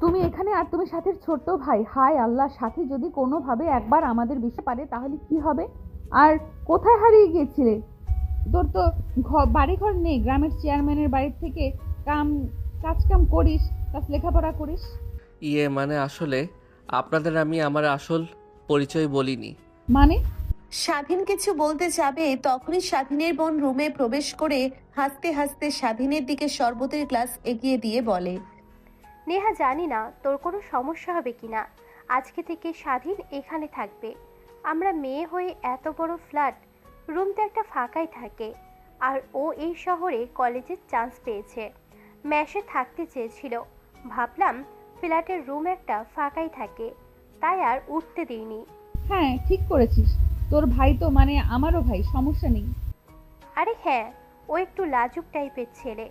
তুমি এখানে আর তুমি সাথীর ছোট্ট ভাই। হায় আল্লাহ, সাথী যদি কোনোভাবে একবার আমাদের বিষয়ে পারে তাহলে কি হবে? আর কোথায় হারিয়ে গিয়েছিলে? তোর তো বাড়িঘর নেই, গ্রামের চেয়ারম্যানের বাড়ির থেকে কাম কাজ কাম করিস, প্লাস লেখাপড়া করিস। মানে আসলে আপনাদের আমি আমার আসল পরিচয় বলিনি। মানে? স্বাধীন কিছু বলতে যাবে তখনই স্বাধীনের বোন রুমে প্রবেশ করে হাসতে হাসতে স্বাধীনের দিকে শরবতের গ্লাস এগিয়ে দিয়ে বলে, নেহা, জানি না তোর কোনো সমস্যা হবে কিনা, আজকে থেকে স্বাধীন এখানে থাকবে। আমরা মেয়ে হয়ে এত বড় ফ্ল্যাট, রুম তো একটা ফাঁকাই থাকে। আর ও এই শহরে কলেজের চান্স পেয়েছে, ম্যাশে থাকতে চেয়েছিল। ভাবলাম ফ্ল্যাটের রুম একটা ফাঁকাই থাকে, তাই আর উঠতে দিইনি। হ্যাঁ, ঠিক করেছিস। তোর ভাই তো মানে আমারও ভাই, সমস্যা নেই। আরে হ্যাঁ, ও একটু লাজুক টাইপের ছেলে,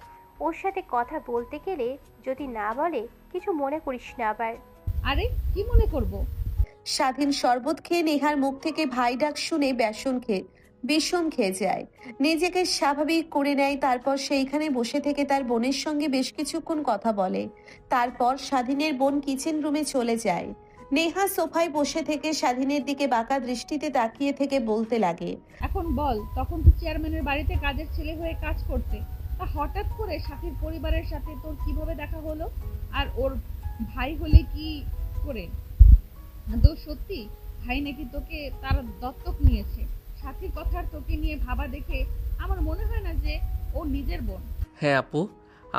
ওর সাথে কথা বলতে গেলে যদি না বলে কিছু মনে করিস না আবার। আরে কি মনে করব? স্বাধীন শরবত খেয়ে নেহার মুখ থেকে ভাই ডাক শুনে বিষম খেয়ে যায়। নিজেকে স্বাভাবিক করে নেয়, তারপর সেইখানে বসে থেকে তার বোনের সঙ্গে বেশ কিছুক্ষণ কথা বলে। তারপর স্বাধীনের বোন কিচেন রুমে চলে যায়। নেহা সোফায় বসে থেকে স্বাধীনের দিকে বাঁকা দৃষ্টিতে তাকিয়ে থেকে বলতে লাগে, এখন বল, তখন তো চেয়ারম্যানের বাড়িতে কাজের ছেলে হয়ে কাজ করতে, তা হঠাৎ করে সাথীর পরিবারের সাথে তোর কিভাবে দেখা হলো? আর ওর ভাই হলে কি করে? তো সত্যি ভাই নাকি তোকে তার দত্তক নিয়েছে? সাথীর কথা আর তোকে নিয়ে ভাবা দেখে আমার মনে হয় না যে ও নিজের বোন। হ্যাঁ আপু,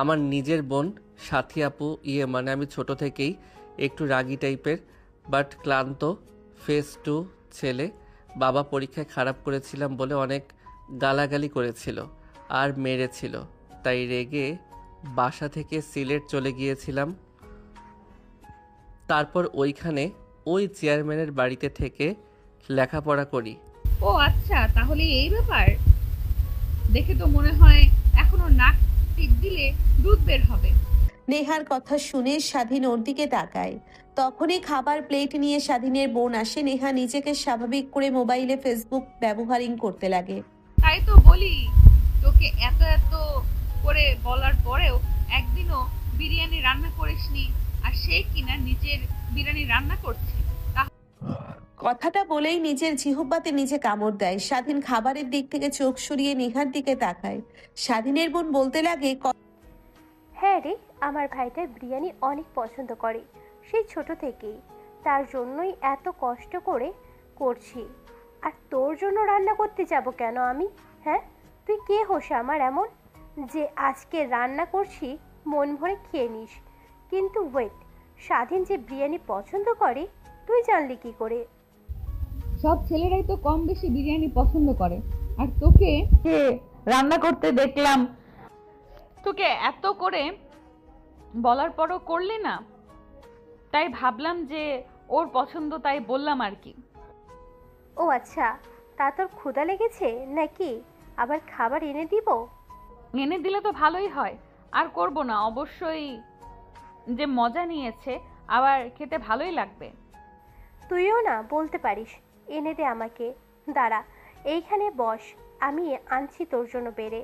আমার নিজের বোন সাথী আপু। মানে আমি ছোট থেকেই একটু রাগী টাইপের, বাট ক্লান্ত, ফেস টু ছেলে। বাবা পরীক্ষায় খারাপ করেছিলাম বলে অনেক গালাগালি করেছিল আর মেরেছিল, তাই রেগে বাসা থেকে সিলেট চলে গিয়েছিলাম। তারপর ওইখানে ওই চেয়ারম্যানের বাড়িতে থেকে লেখাপড়া করি। ও আচ্ছা, তাহলে এই ব্যাপার। দেখে তো মনে হয় এখনো নাক টিপ দিলে দুধ বের হবে। নেহার কথা শুনে স্বাধীন ওর দিকে তাকায়। তখনই খাবার প্লেট নিয়ে স্বাধীনের বোন আসে। নেহা নিজেকে স্বাভাবিক করে মোবাইলে ফেসবুক ব্যবহারিং করতে লাগে। তাই তো বলি, তোকে এত এত করে বলার পরেও একদিনও বিরিয়ানি রান্না করিসনি, আর সে কিনা নিজের বিরিয়ানি রান্না করছে। কথাটা বলেই নিজের জিহ্বাতে নিজে কামড় দেয়। স্বাধীন খাবারের দিক থেকে চোখ সরিয়ে নেহার দিকে তাকায়। স্বাধীনের বোন বলতে লাগে, হ্যাঁ রে, আমার ভাইটা বিরিয়ানি অনেক পছন্দ করে, সেই ছোট থেকেই। তার জন্যই এত কষ্ট করে করছি। আর তোর জন্য রান্না করতে যাব কেন আমি? হ্যাঁ, তুই কে হোস আমার এমন যে আজকে রান্না করছি মন ভরে খেয়ে নিস? কিন্তু ওয়েট, স্বাধীন যে বিরিয়ানি পছন্দ করে তুই জানলি কি করে? সব ছেলেরাই তো কম বেশি বিরিয়ানি পছন্দ করে, আর তোকে কে রান্না করতে দেখলাম। তোকে এত করে বলার পরও করলি না, তাই ভাবলাম যে ওর পছন্দ, তাই বললাম আর কি। ও আচ্ছা, তা তোর ক্ষুধা লেগেছে নাকি? আবার খাবার এনে দিব? এনে দিলে তো ভালোই হয়। আর করব না অবশ্যই, যে মজা নিয়েছে আবার খেতে ভালোই লাগবে। তুইও না বলতে পারিস, এনে দে আমাকে। দাঁড়া, এইখানে বস, আমি আনছি তোর জন্য বেড়ে।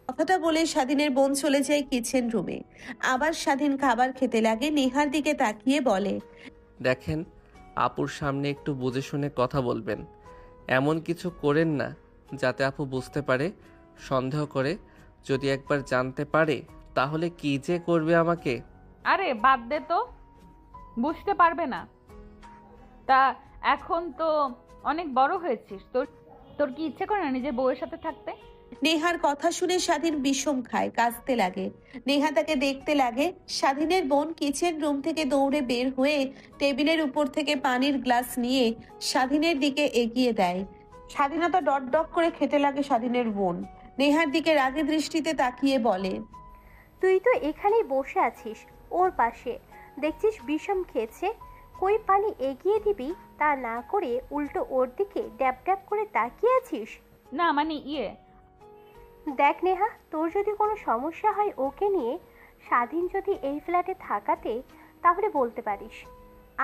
কথাটা বলে স্বাধীনের বোন চলে যায় কিচেন রুমে। আবার স্বাধীন খাবার খেতে লাগে। নেহার দিকে তাকিয়ে বলে, দেখেন, আপুর সামনে একটু বুঝে শুনে কথা বলবেন। এমন কিছু করেন না যাতে আপু বুঝতে পারে, সন্দেহ করে। যদি একবার জানতে পারে তাহলে কি যে করবে আমাকে। আরে বাদ দে তো, বুঝতে পারবে না। তা এখন তো অনেক বড় হয়েছিস, তোর তোর কি ইচ্ছে করে না নিজের বউয়ের সাথে থাকতে? নেহার কথা শুনে স্বাধীন বিষম খায়, কাঁদতে লাগে। নেহা তাকে দেখতে লাগে। স্বাধীনের বোন কিচেন রুম থেকে দৌড়ে বের হয়ে টেবিলের উপর থেকে পানির গ্লাস নিয়ে স্বাধীনের দিকে এগিয়ে দেয়। স্বাধীনতা ডট ডট করে খেতে লাগে স্বাধীনের বোন। নেহার দিকে রাগী দৃষ্টিতে তাকিয়ে বলে, তুই তো এখানেই বসে আছিস ওর পাশে, দেখছিস বিষম খেয়েছে, কই পানি এগিয়ে দিবি তা না করে উল্টো ওর দিকে ড্যাব ড্যাব করে তাকিয়ে আছিস। না মানে দেখ নেহা, তোর যদি কোনো সমস্যা হয় ওকে নিয়ে, স্বাধীন যদি এই ফ্ল্যাটে থাকাতে, তাহলে বলতে পারিস,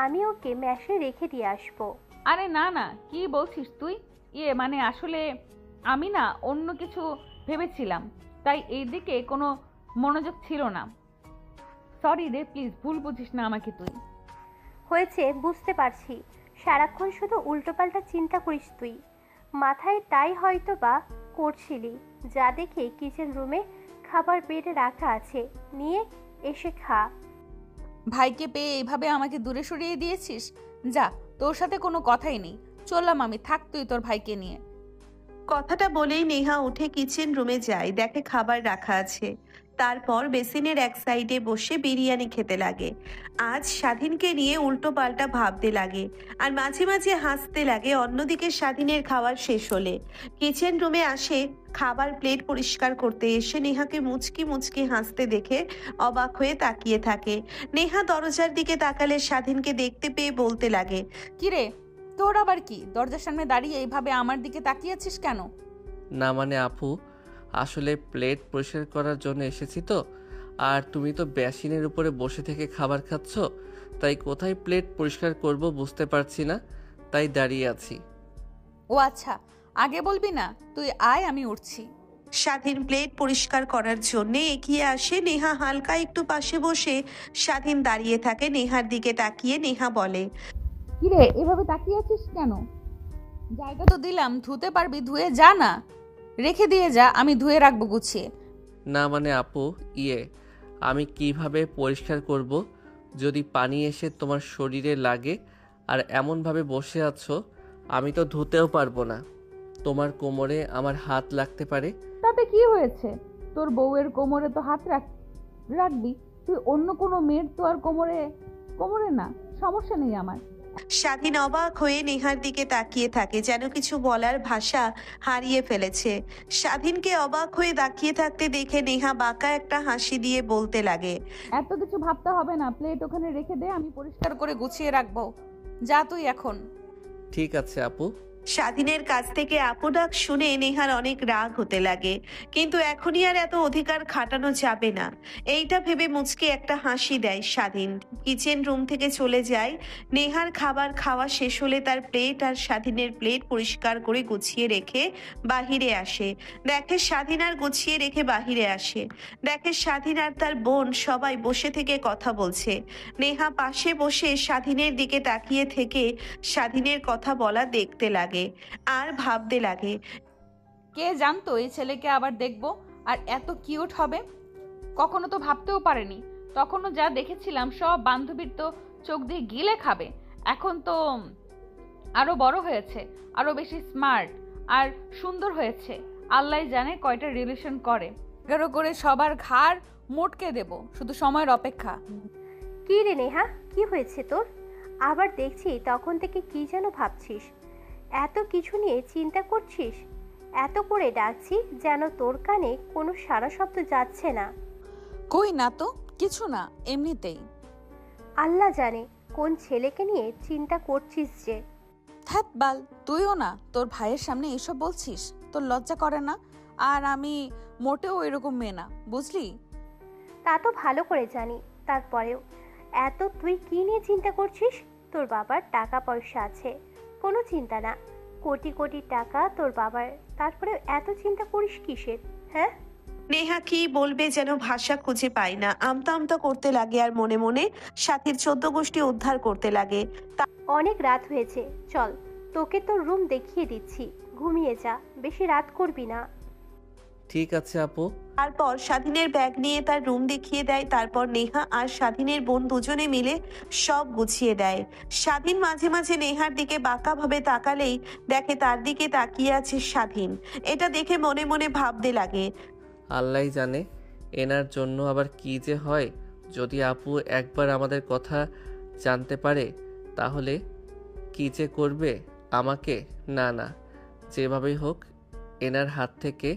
আমি ওকে ম্যাশে রেখে দিয়ে আসবো। আরে না না, কি বলছিস তুই? মানে আসলে আমি না অন্য কিছু ভেবেছিলাম, তাই এই দিকে কোনো মনোযোগ ছিল না। সরি রে, প্লিজ ভুল বুঝিস না আমাকে তুই। হয়েছে, বুঝতে পারছি। সারাক্ষণ শুধু উল্টোপাল্টা চিন্তা করিস তুই। মাথায় তাই হয়তো বা করছিলি। যা দেখি কিচেন রুমে খাবার বেড়ে রাখা আছে, নিয়ে এসে খা। ভাইকে পেয়ে এইভাবে আমাকে দূরে সরিয়ে দিয়েছিস? যা, তোর সাথে কোনো কথাই নেই, চললাম আমি, থাক তুই তোর ভাইকে নিয়ে। কথাটা বলেই নেহা উঠে কিচেন রুমে যায়, দেখে খাবার রাখা আছে। তারপর বেসিনের এক সাইডে বসে বিরিয়ানি খেতে লাগে। আজ স্বাধীনকে নিয়ে উল্টো পাল্টা ভাবতে লাগে আর মাঝে মাঝে হাসতে লাগে। অন্যদিকে স্বাধীনের খাবার শেষ হলে কিচেন রুমে আসে, খাবার প্লেট পরিষ্কার করতে এসে নেহাকে মুচকি মুচকি হাসতে দেখে অবাক হয়ে তাকিয়ে থাকে। নেহা দরজার দিকে তাকালে স্বাধীনকে দেখতে পেয়ে বলতে লাগে, কিরে, তোর আবার কি? দরজার সামনে দাঁড়িয়ে এইভাবে আমার দিকে তাকিয়ে আছিস কেন? না মানে আপু, আসলে প্লেট পরিষ্কার করার জন্য এসেছি তো। আর তুমি তো বেসিনের উপরে বসে থেকে খাবার খাচ্ছ, তাই কোথায় প্লেট পরিষ্কার করব বুঝতে পারছি না, তাই দাঁড়িয়ে আছি। ও আচ্ছা, আগে বলবি না? তুই আয়, আমি উঠছি। স্বাধীন প্লেট পরিষ্কার করার জন্য এগিয়ে আসে। নেহা হালকা একটু পাশে বসে, স্বাধীন দাঁড়িয়ে থাকে নেহার দিকে তাকিয়ে। নেহা বলে, কিরে, এভাবে তাকিয়ে আছিস কেন? জায়গা তো দিলাম, ধুতে পারবি, ধুয়ে যা না। রেখে দিয়ে যা, আমি ধুয়ে রাখবো গুছিয়ে। না মানে আপু, আমি কিভাবে পরিষ্কার করব? যদি পানি এসে তোমার শরীরে লাগে আর এমনভাবে বসে আছো, আমি তো ধুতেও পারবো না। তোমার কোমরে আমার হাত লাগতে পারে। তাতে কি হয়েছে? তোর বউয়ের কোমরে তো হাত রাখবি। তুই অন্য কোনো মেয়ের তো আর কোমরে কোমরে না, সমস্যা নেই আমার। স্বাধীন অবাক হয়ে নেহার দিকে তাকিয়ে থাকে, যেন কিছু বলার ভাষা হারিয়ে ফেলেছে। স্বাধীনকে অবাক হয়ে তাকিয়ে থাকতে দেখে নেহা বাঁকা একটা হাসি দিয়ে বলতে লাগে, এত কিছু ভাবতে হবে না, প্লেট ওখানে রেখে দে, আমি পরিষ্কার করে গুছিয়ে রাখবো। যা তুই এখন। ঠিক আছে আপু। স্বাধীনের কাছ থেকে আপু ডাক শুনে নেহার অনেক রাগ হতে লাগে, কিন্তু এখনই আর এত অধিকার খাটানো যাবে না। এইটা ভেবে মুচকি একটা হাসি দেয় স্বাধীন। কিচেন রুম থেকে চলে যায়। নেহার খাবার খাওয়া শেষ হলে তার প্লেট আর স্বাধীনের প্লেট পরিষ্কার করে গুছিয়ে রেখে বাহিরে আসে। দেখে স্বাধীন আর গুছিয়ে রেখে বাহিরে আসে, দেখে স্বাধীন আর তার বোন সবাই বসে থেকে কথা বলছে। নেহা পাশে বসে স্বাধীনের দিকে তাকিয়ে থেকে স্বাধীনের কথা বলা দেখতে লাগে আর ভাবতে লাগে, কে জানতো এই ছেলেকে আবার দেখবো আর এত কিউট হবে? কখনো তো ভাবতেও পারেনি। তখনও যা দেখেছিলাম সব বান্ধবীর তো চোখ দিয়ে গিলে খাবে। এখন তো আরো বড় হয়েছে, আরো বেশি স্মার্ট আর সুন্দর হয়েছে। আল্লাহ জানে কয়টা রিলেশন করে। এগারো করে সবার ঘাড় মোটকে দেব, শুধু সময়ের অপেক্ষা। কি রে নেহা, কি হয়েছে তোর? আবার দেখছি তখন থেকে কি যেন ভাবছিস, এত কিছু নিয়ে চিন্তা করছিস। এত করে ডাকছি যেন তোর কানে কোনো সারা শব্দ যাচ্ছে না। কই না তো, কিছু না, এমনিতেই। আল্লাহ জানে কোন ছেলেকে নিয়ে চিন্তা করছিস যে। ধ্যাত বাল, তুইও না তোর ভাইয়ের সামনে এসব বলছিস? তোর লজ্জা করে না? আর আমি মোটেও এরকম মেয়ে না, বুঝলি? তা তো ভালো করে জানি, তারপরেও এত তুই কি নিয়ে চিন্তা করছিস? তোর বাবার টাকা পয়সা আছে, কোনো চিন্তা না। কোটি কোটি টাকা তোর বাবার, তারপরে এত চিন্তা করিস কিসের? হ্যাঁ, নেহা কি বলবে যেন ভাষা খুঁজে পায় না। আমতা আমতা করতে লাগে আর মনে মনে সাথীর 14 গোষ্ঠী উদ্ধার করতে লাগে। অনেক রাত হয়েছে, চল তোকে তোর রুম দেখিয়ে দিচ্ছি, ঘুমিয়ে যা, বেশি রাত করবি না। ঠিক আছে আপু। তারপর স্বাধীনের ব্যাগ নিয়ে তার রুম দেখিয়ে দেয়। তারপর নেহা আর স্বাধীনের বোন দুজনে মিলে সব গুছিয়ে দেয়। স্বাধীন মাঝে মাঝে নেহার দিকে বাঁকাভাবে তাকালেই দেখে তার দিকে তাকিয়ে আছে স্বাধীন। এটা দেখে মনে মনে ভাবতে লাগে, আল্লাহই জানে এনার জন্য আবার কি যে হয়। যদি আপু একবার আমাদের কথা জানতে পারে তাহলে কি যে করবে আমাকে। না না, যেভাবেই হোক এনার হাত থেকে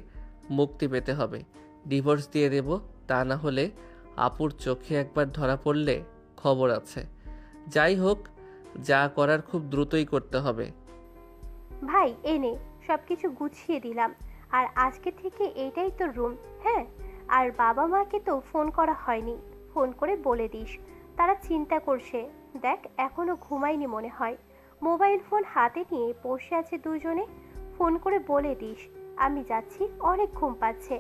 মুক্তি পেতে হবে। ডিভোর্স দিয়ে দেব, তা না হলে আপুর চোখে একবার ধরা পড়লে খবর আছে। যাই হোক, যা করার খুব দ্রুতই করতে হবে। ভাই এনে সব কিছু গুছিয়ে দিলাম, আর আজকে থেকে এইটাই তোর রুম। হ্যাঁ, আর বাবা মাকে তো ফোন করা হয়নি, ফোন করে বলে দিস, তারা চিন্তা করছে। দেখ এখনো ঘুমায়নি মনে হয়, মোবাইল ফোন হাতে নিয়ে বসে আছে দুজনে। ফোন করে বলে দিস আমি যাচ্ছি, অনেক ঘুম পাচ্ছে।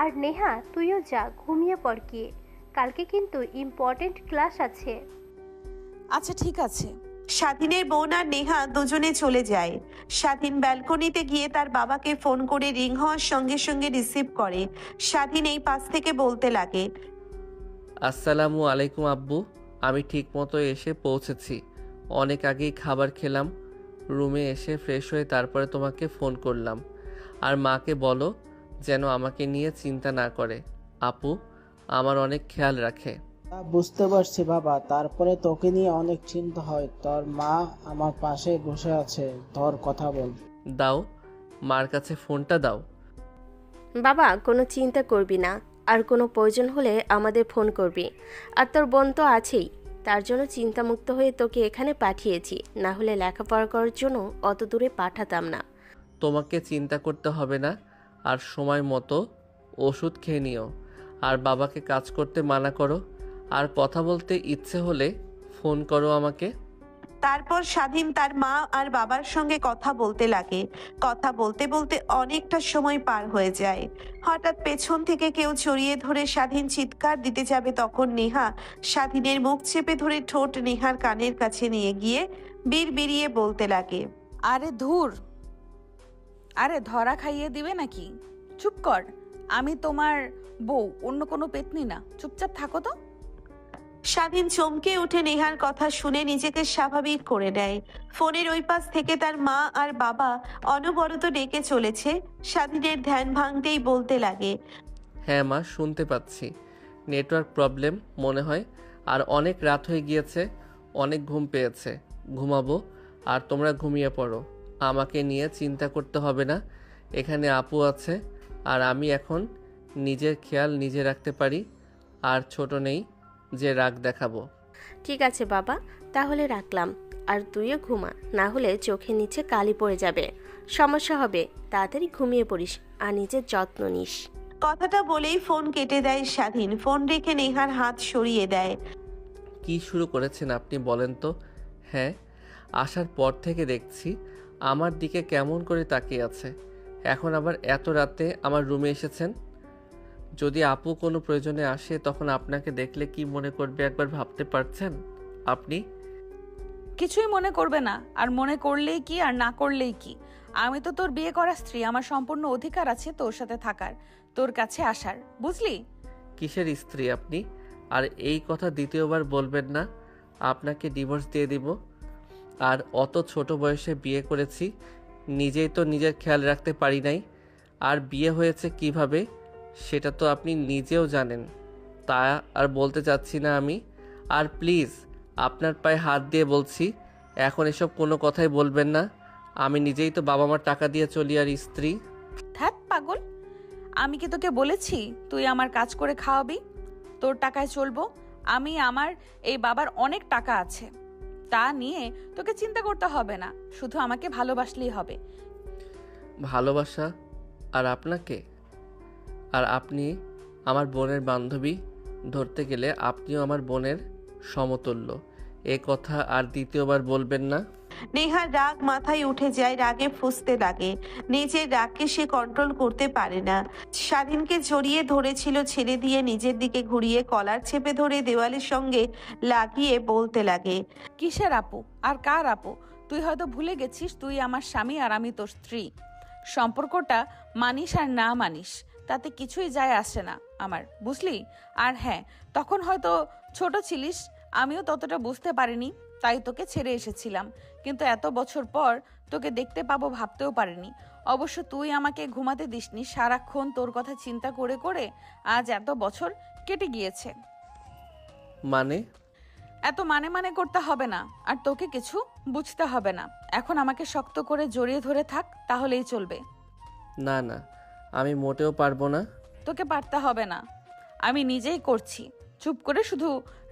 আর নেহা তুইও যা, ঘুমিয়ে পড় গিয়ে। কালকে কিন্তু ইম্পর্টেন্ট ক্লাস আছে। আচ্ছা ঠিক আছে। স্বাধীনের বোন আর নেহা দুজনে চলে যায়। স্বাধীন ব্যালকনিতে গিয়ে তার বাবাকে ফোন করে রিং হওয়ার সঙ্গে সঙ্গে রিসিভ করে। স্বাধীন এই পাশ থেকে বলতে লাগে, আসসালামু আলাইকুম আব্বু, আমি ঠিকমতো এসে পৌঁছেছি। অনেক আগেই খাবার খেলাম। রুমে এসে ফ্রেশ হয়ে তারপরে তোমাকে ফোন করলাম। আর মাকে বলো যেন আমাকে নিয়ে চিন্তা না করে। আপু আমার অনেক খেয়াল রাখে। তা বুঝতে পারছি বাবা, তারপরে তোকে নিয়ে অনেক চিন্তা হয়। তোর মা আমার পাশে বসে আছে, ধর কথা বল। দাও, মার কাছে ফোনটা দাও। বাবা কোনো চিন্তা করবি না, আর কোনো প্রয়োজন হলে আমাদের ফোন করবি। আর তোর বোন তো আছেই, তার জন্য চিন্তামুক্ত হয়ে তোকে এখানে পাঠিয়েছি, না হলে লেখাপড়া করার জন্য অত দূরে পাঠাতাম না। তোমাকে চিন্তা করতে হবে না। আর সময় মতো ওষুধ খেয়ে নিও। আর বাবাকে কাজ করতে মানা করো। আর কথা বলতে ইচ্ছে হলে ফোন করো আমাকে। তারপর স্বাধীন তার মা আর বাবার সঙ্গে কথা বলতে লাগে। কথা বলতে বলতে অনেকটা সময় পার হয়ে যায়। হঠাৎ পেছন থেকে কেউ জড়িয়ে ধরে স্বাধীন চিৎকার দিতে যাবে, তখন নেহা স্বাধীনের মুখ চেপে ধরে ঠোঁট নেহার কানের কাছে নিয়ে গিয়ে বিড়বিড়িয়ে বলতে লাগে, আরে ধুর, আরে ধরা খাইয়ে দিবে নাকি? চুপ কর, আমি তোমার বউ, অন্য কোনো পেতনি না। চুপচাপ থাকো তো। স্বাধীন চমকে উঠে নেহার কথা শুনে নিজেকে স্বাভাবিক করে নেয়। ফোনের ওই পাশ থেকে তার মা আর বাবা অনবরত ডেকে চলেছে। স্বাধীনের ধ্যান ভাঙতেই বলতে লাগে, হ্যাঁ মা, শুনতে পাচ্ছি। নেটওয়ার্ক প্রবলেম মনে হয়। আর অনেক রাত হয়ে গিয়েছে, অনেক ঘুম পেয়েছে। ঘুমাবো। আর তোমরা ঘুমিয়ে পড়ো। আমাকে নিয়ে চিন্তা করতে হবে না। এখানে আপু আছে। আর আমি এখন নিজের খেয়াল নিজে রাখতে পারি। আর ছোট নেই যে রাগ দেখাবো। ঠিক আছে বাবা, তাহলে রাখলাম। আর তুইও ঘুমা, না হলে চোখের নিচে কালি পড়ে যাবে, সমস্যা হবে। তাড়াতাড়ি ঘুমিয়ে পড়িস আর নিজের যত্ন নিস। কথাটা বলেই ফোন কেটে দেয় স্বাধীন। ফোন রেখে নেহার হাত সরিয়ে দেয়। কি শুরু করেছেন আপনি বলেন তো? হ্যাঁ, আসার পর থেকে দেখছি আমার দিকে কেমন করে তাকিয়ে আছে। এখন আবার এত রাতে আমার রুমে এসেছেন। যদি আপু কোনো প্রয়োজনে আসে তখন আপনাকে দেখলে কি মনে করবে একবার ভাবতে পারছেন আপনি? কিছুই মনে করবে না। আর মনে করলেই কি আর না করলেই কি, আমি তো তোর বিয়ে করা স্ত্রী। আমার সম্পূর্ণ অধিকার আছে তোর সাথে থাকার, তোর কাছে আসার, বুঝলি? কিসের স্ত্রী আপনি? আর এই কথা দ্বিতীয়বার বলবেন না। আপনাকে ডিভোর্স দিয়ে দিব। আর অত ছোট বয়সে বিয়ে করেছি, নিজেই তো নিজের খেয়াল রাখতে পারি নাই। আর বিয়ে হয়েছে কিভাবে সেটা তো আপনি নিজেও জানেন। তা আর বলতে চাচ্ছি না আমি। আর প্লিজ আপনার পায়ে হাত দিয়ে বলছি, এখন এসব কোনো কথাই বলবেন না। আমি নিজেই তো বাবা মার টাকা দিয়ে চলি আর স্ত্রী। ধ্যাৎ পাগল, আমি কি তোকে বলেছি তুই আমার কাজ করে খাওয়াবি? তোর টাকায় চলবো আমি? আমার এই বাবার অনেক টাকা আছে, তা নিয়ে তোকে চিন্তা করতে হবে না। শুধু আমাকে ভালোবাসলেই হবে। ভালোবাসা? আর আপনাকে? আর আপনি আমার বোনের বান্ধবী, ধরতে গেলে আপনিও আমার বোনের সমতুল্য। এ কথা আর দ্বিতীয়বার বলবেন না। নেহার রাগ মাথায় উঠে যায়, রাগে ফুঁসতে লাগে। নিজের রাগকে সে কন্ট্রোল করতে পারে না। স্বাধীনকে জড়িয়ে ধরেছিল, ছেড়ে দিয়ে নিজের দিকে ঘুরিয়ে কলার চেপে ধরে দেওয়ালের সঙ্গে লাগিয়ে বলতে লাগে, কিসের আপু আর কার আপু? তুই হয়তো ভুলে গেছিস তুই আমার স্বামী আর আমি তোর স্ত্রী। সম্পর্কটা মানিস আর না মানিস তাতে কিছুই যায় আসে না আমার, বুঝলি? আর হ্যাঁ, তখন হয়তো ছোট ছিলিস, আমিও ততটা বুঝতে পারিনি, তাই তোকে ছেড়ে এসেছিলাম। কিন্তু এত বছর পর তোকে দেখতে পাবো ভাবতেও পারিনি। অবশ্য তুই আমাকে ঘুমাতে দিসনি, সারাক্ষণ তোর কথা চিন্তা করে করে আজ এত বছর কেটে গিয়েছে। মানে? এত মানে করতে হবে না, আর তোকে কিছু বুঝতে হবে না। এখন আমাকে শক্ত করে জড়িয়ে ধরে থাক, তাহলেই চলবে। না না, আমি মোটেও পারবো না। তোকে পারতে হবে না, আমি নিজেই করছি। চুপ করে শুধু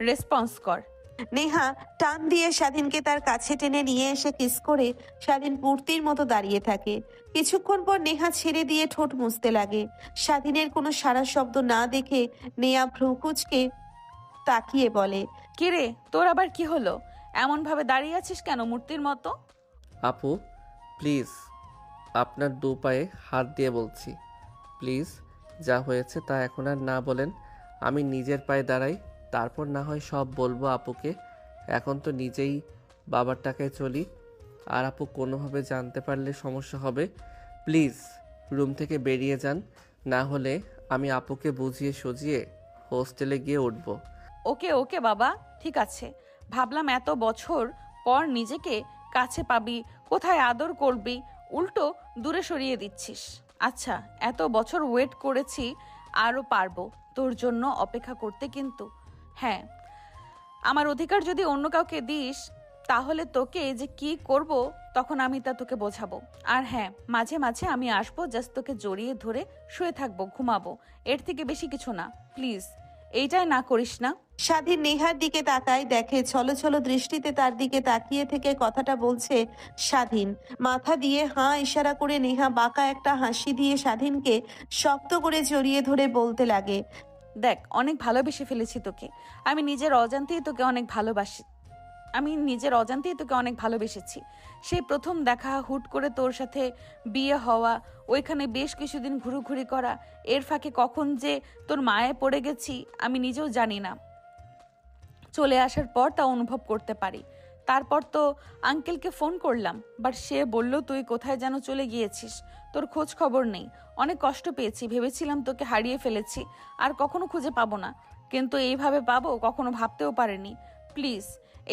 রেসপন্স কর। নেহা টান দিয়ে স্বাধীনকে তার কাছে টেনে নিয়ে এসে কিস করে স্বাধীন মূর্তির মতো দাঁড়িয়ে থাকে। কিছুক্ষণ পর নেহা ছেড়ে দিয়ে ঠোঁট মুছতে লাগে। স্বাধীনের কোনো সাড়া শব্দ না দেখে নেহা ভ্রু কুঁচকে তাকিয়ে বলে, কিরে, তোর আবার কি হলো? এমন ভাবে দাঁড়িয়ে আছিস কেন মূর্তির মতো? আপু প্লিজ, আপনার দু পায়ে হাত দিয়ে বলছি, প্লিজ যা হয়েছে তা এখন আর না বলেন। আমি নিজের পায়ে দাঁড়াই, তারপর না হয় সব বলবো আপুকে। এখন তো নিজেই বাবার টাকায় চলি, আর আপু কোনোভাবে জানতে পারলে সমস্যা হবে। প্লিজ রুম থেকে বেরিয়ে যান, না হলে আমি আপুকে বুঝিয়ে সুঝিয়ে হোস্টেলে গিয়ে উঠবো। ওকে ওকে বাবা, ঠিক আছে। ভাবলাম এত বছর পর নিজেকে কাছে পাবি, কোথায় আদর করবি, উল্টো দূরে সরিয়ে দিচ্ছিস। আচ্ছা, এত বছর ওয়েট করেছি, আরও পারবো তোর জন্য অপেক্ষা করতে, কিন্তু হ্যাঁ, আমার অধিকার যদি অন্য কাউকে দিস, তাহলে তোকে যে কি করব তখন আমি তা তোকে বোঝাবো। আর হ্যাঁ, মাঝে মাঝে আমি আসবো, জাস্ট তোকে জড়িয়ে ধরে শুয়ে থাকবো, ঘুমাবো, এর থেকে বেশি কিছু না। প্লিজ এইটাই না করিস না। স্বাধীন নেহার দিকে তাকায়, দেখে ছলো দৃষ্টিতে তার দিকে তাকিয়ে থেকে কথাটা বলছে স্বাধীন। মাথা দিয়ে হাঁ ইশারা করে নেহা বাঁকা একটা হাসি দিয়ে স্বাধীনকে শক্ত করে জড়িয়ে ধরে বলতে লাগে, দেখ, অনেক ভালোবেসে ফেলেছি তোকে। আমি নিজের অজান্তেই তোকে অনেক ভালোবেসেছি। সেই প্রথম দেখা, হুট করে তোর সাথে বিয়ে হওয়া, ওইখানে বেশ কিছুদিন ঘুরোঘুরি করা, এর ফাঁকে কখন যে তোর মায়ে পড়ে গেছি আমি নিজেও জানি না। চলে আসার পর তা অনুভব করতে পারি। তারপর তো আঙ্কেলকে ফোন করলাম, বাট সে বলল তুই কোথায় যেন চলে গিয়েছিস, তোর খোঁজ খবর নেই। অনেক কষ্ট পেয়েছি, ভেবেছিলাম তোকে হারিয়ে ফেলেছি, আর কখনো খুঁজে পাবো না, কিন্তু এইভাবে পাবো কখনো ভাবতেও পারিনি। প্লিজ